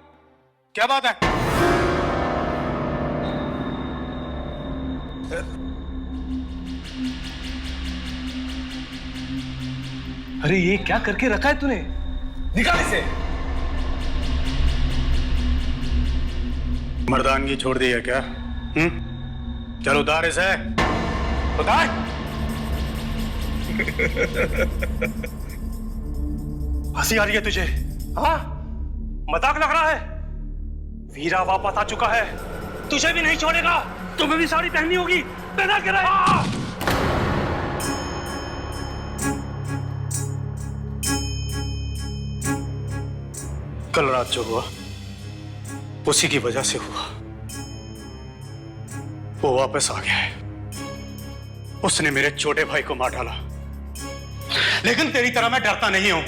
क्या बात है? अरे ये क्या करके रखा है तूने? निकाल इसे। मर्दानगी छोड़ दी है क्या? चल उतार इसे। उतार। हंसी आ रही है तुझे? हाँ, मजाक लग रहा है? वीरा वापस आ चुका है, तुझे भी नहीं छोड़ेगा। तुम्हें भी साड़ी पहननी होगी। पहना के रहा। कल रात जो हुआ उसी की वजह से हुआ। वो वापस आ गया है। उसने मेरे छोटे भाई को मार डाला। लेकिन तेरी तरह मैं डरता नहीं हूं,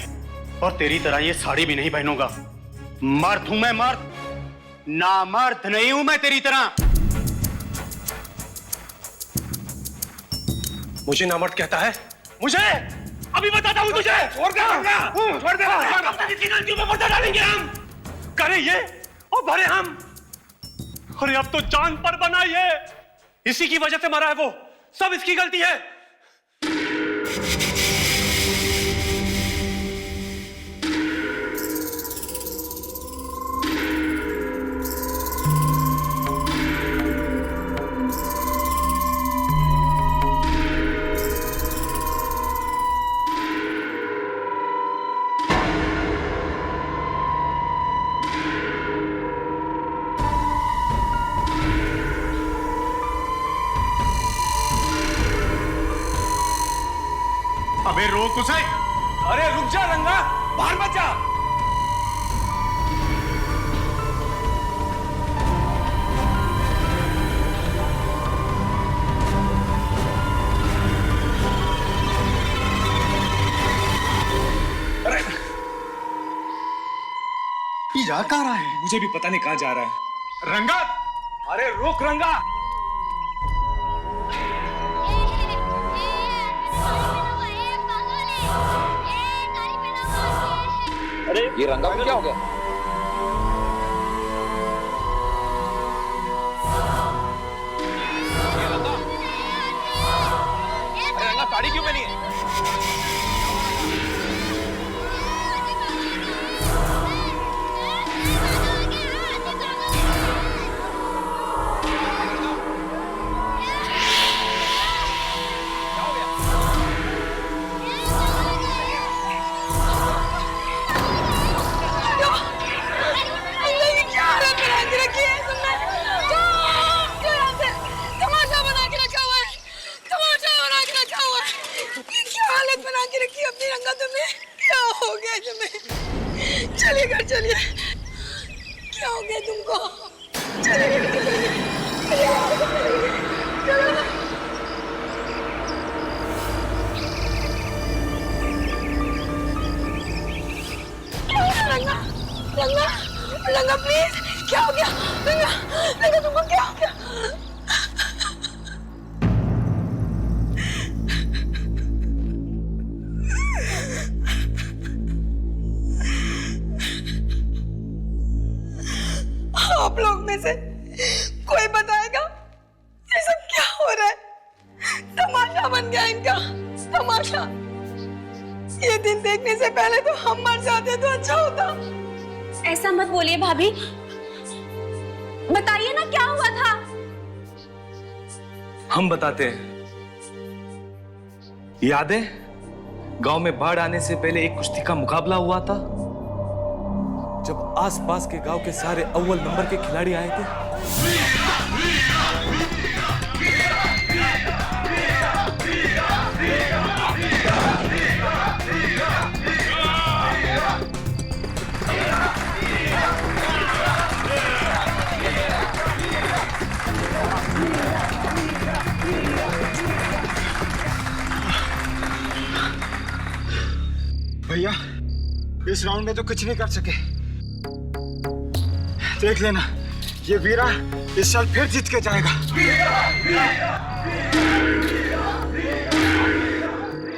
और तेरी तरह ये साड़ी भी नहीं पहनूंगा। मर्द हूं मैं, मर्द। नामर्द नहीं हूं मैं तेरी तरह। मुझे नामर्द कहता है? मुझे अभी बताता हूं तुझे। छोड़ दे, छोड़ दे। किसी गलतियों में पर्दा डालेंगे हम। करे ये और भरे हम। अरे अब तो जान पर बना ये। इसी की वजह से मरा है वो। सब इसकी गलती है। अबे रोक उसे। अरे रुक जा रंगा, बाहर मत जा। अरे ये जा कहाँ रहा है? मुझे भी पता नहीं कहाँ जा रहा है। रंगा, अरे रुक रंगा। अरे ये रंगा को क्या हो गया? अरे रंगा साड़ी क्यों पहनी है? चलिए घर चलिए। क्या हो गया तुमको? चलिए घर चलिए। रंगा, रंगा, रंगा प्लीज, क्या हो गया? रंगा, रंगा तुमको क्या हो गया? आप लोग में से कोई बताएगा ये सब क्या हो रहा है? तमाशा बन गया इनका, तमाशा। ये दिन देखने से पहले तो हम मर जाते तो अच्छा होता। ऐसा मत बोलिए भाभी, बताइए ना क्या हुआ था। हम बताते हैं। याद है गांव में बाढ़ आने से पहले एक कुश्ती का मुकाबला हुआ था, जब आसपास के गांव के सारे अव्वल नंबर के खिलाड़ी आए थे। इस राउंड में तो कुछ नहीं कर सके। देख लेना, ये वीरा इस साल फिर जीत के जाएगा।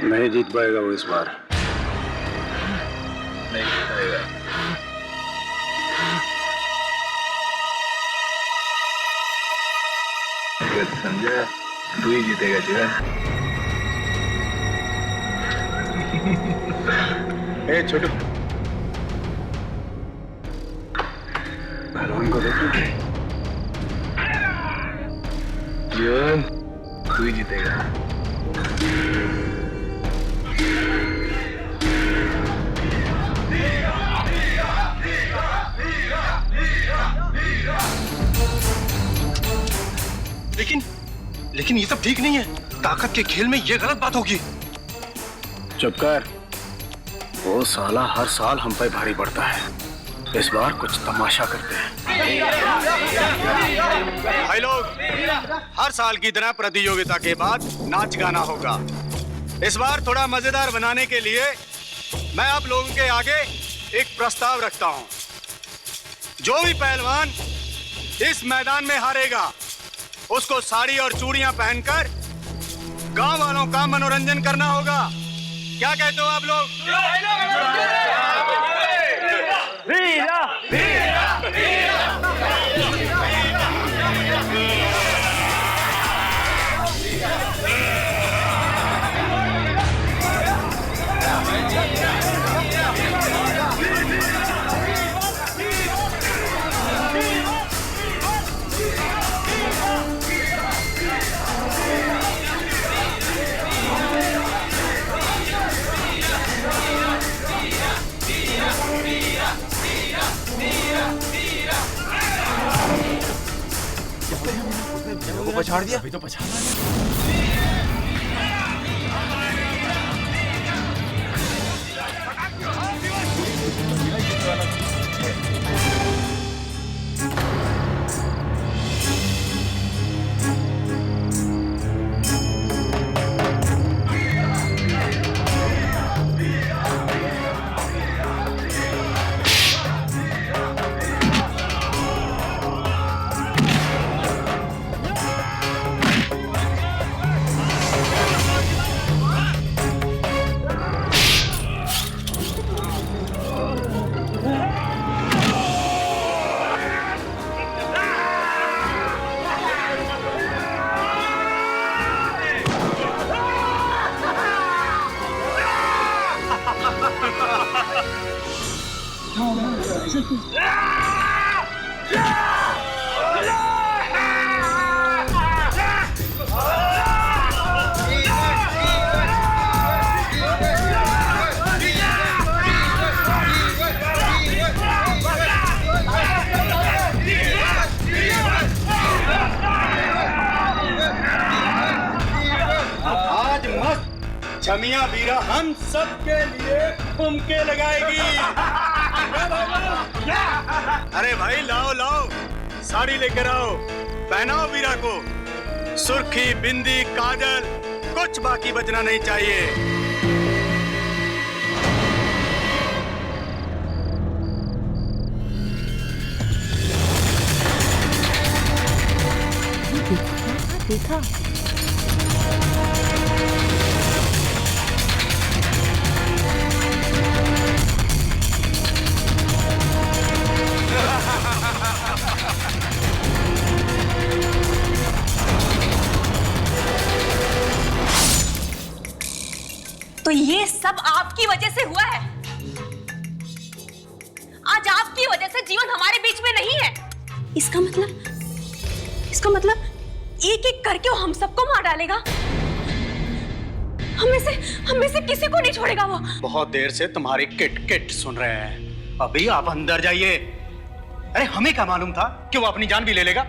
नहीं जीत पाएगा वो इस बार, नहीं जीत पाएगा। समझा, तू ही जीतेगा जीवन। ए छोटू, पहलवान को देखो, जीवन तू ही जीतेगा। लेकिन ये सब ठीक नहीं है। ताकत के खेल में ये गलत बात होगी। चुप कर। वो साला हर साल हम पे भारी पड़ता है। इस बार कुछ तमाशा करते हैं। भाई लोग, हर साल की तरह प्रतियोगिता के बाद नाच गाना होगा। इस बार थोड़ा मजेदार बनाने के लिए मैं आप लोगों के आगे एक प्रस्ताव रखता हूं। जो भी पहलवान इस मैदान में हारेगा, उसको साड़ी और चूड़ियां पहनकर गांव वालों का मनोरंजन करना होगा। क्या कहते हो आप लोग? वीरा, वीरा, वीरा। पछाड़ दिया। अभी तो पछाड़ छमिया वीरा हम सब के लिए ठुमके लगाएगी। अरे भाई लाओ लाओ, साड़ी लेकर आओ, पहनाओ वीरा को। सुर्खी, बिंदी, काजल, कुछ बाकी बचना नहीं चाहिए। देखा तो ये सब आपकी वजह से हुआ है। आज आपकी वजह से जीवन हमारे बीच में नहीं है। इसका मतलब एक एक करके वो हम सबको मार डालेगा। हम में से किसी को नहीं छोड़ेगा वो। बहुत देर से तुम्हारी किट किट सुन रहे हैं। अभी आप अंदर जाइए। अरे हमें क्या मालूम था कि वो अपनी जान भी ले लेगा।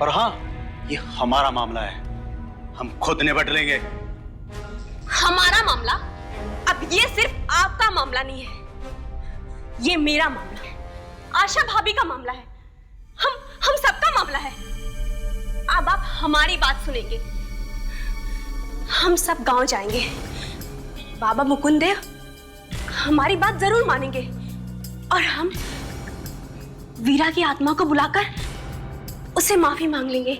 और हाँ, ये हमारा मामला है, हम खुद निपट लेंगे। हमारा मामला? अब ये सिर्फ आपका मामला नहीं है, ये मेरा मामला है, आशा भाभी का मामला है, हम सबका मामला है। अब आप हमारी बात सुनेंगे। हम सब गांव जाएंगे। बाबा मुकुंद देव हमारी बात जरूर मानेंगे और हम वीरा की आत्मा को बुलाकर उससे माफी मांग लेंगे।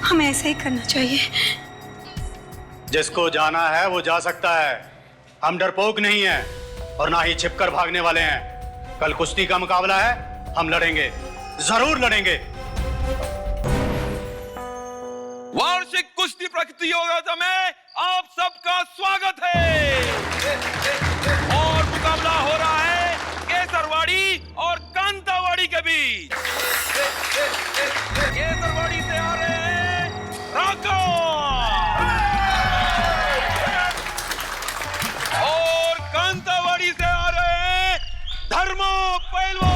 हमें ऐसा ही करना चाहिए। जिसको जाना है वो जा सकता है। हम डरपोक नहीं हैं और ना ही छिपकर भागने वाले हैं। कल कुश्ती का मुकाबला है, हम लड़ेंगे, जरूर लड़ेंगे। वार्षिक कुश्ती प्रतियोगिता में आप सबका स्वागत है और मुकाबला हो रहा है केसरवाड़ी और कांतावाड़ी के बीच। केसरवाड़ी से आ रहे हैं राका और कांतावाड़ी से आ रहे हैं धर्मा पहलवान।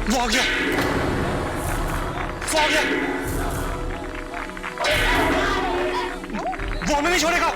वो आ गया, वो आ गया, वो हमें नहीं छोड़ेगा।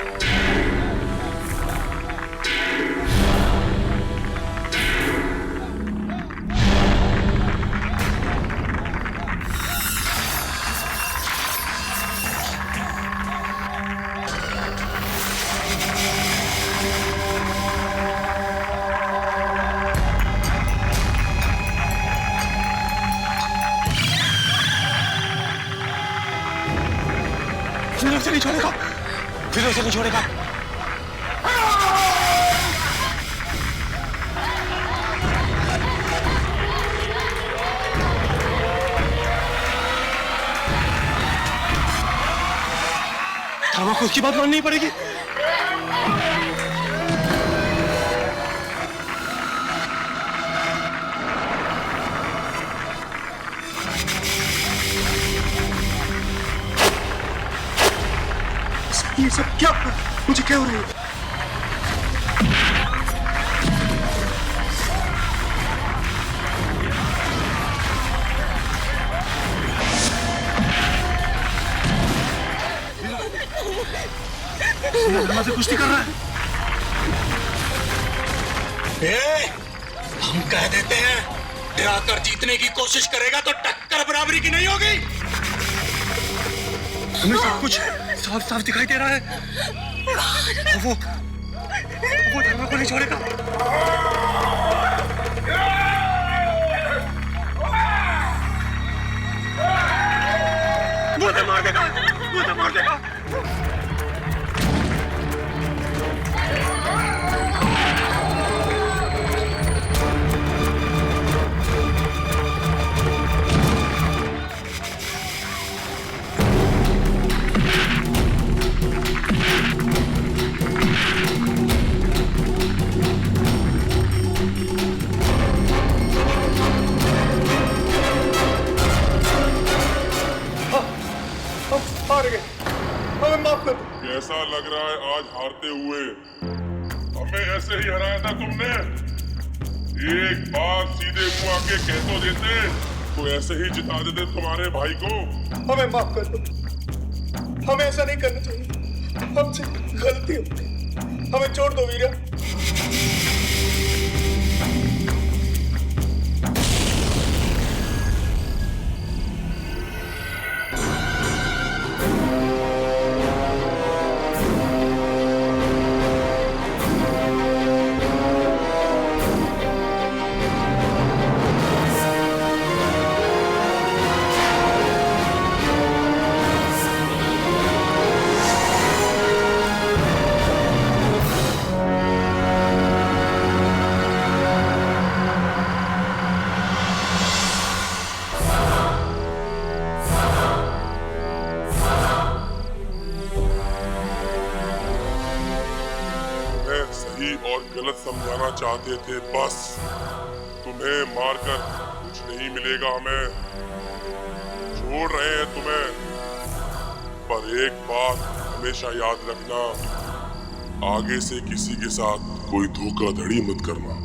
फिर से नहीं छोड़ेगा, फिर से नहीं छोड़ेगा। धर्मा को उसकी बात माननी पड़ेगी। ये सब क्या? मुझे क्या हो रहा है? धर्मा से कुश्ती कर रहा है। हम कह देते हैं, डराकर जीतने की कोशिश करेगा तो टक्कर बराबरी की नहीं होगी। हमें सब कुछ साफ साफ दिखाई दे रहा है। वो धर्मा को नहीं छोड़ेगा। वो तो मार देगा, वो तो मार देगा। कैसा लग रहा है आज हारते हुए? हमें ऐसे ही हराया था तुमने। एक बार सीधे मुंह आके कह तो देते तो ऐसे ही जिता देते तुम्हारे भाई को। हमें माफ कर दो, हमें ऐसा नहीं करना चाहिए। हमसे गलती हो गई, हमें छोड़ दो वीरा। और गलत समझाना चाहते थे। बस तुम्हें मारकर कुछ नहीं मिलेगा, हमें छोड़ रहे हैं तुम्हें। पर एक बात हमेशा याद रखना, आगे से किसी के साथ कोई धोखाधड़ी मत करना।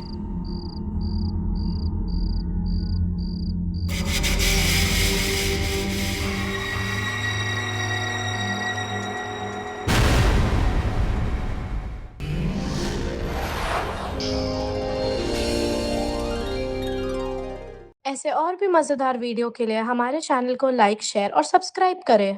ऐसे और भी मज़ेदार वीडियो के लिए हमारे चैनल को लाइक, शेयर और सब्सक्राइब करें।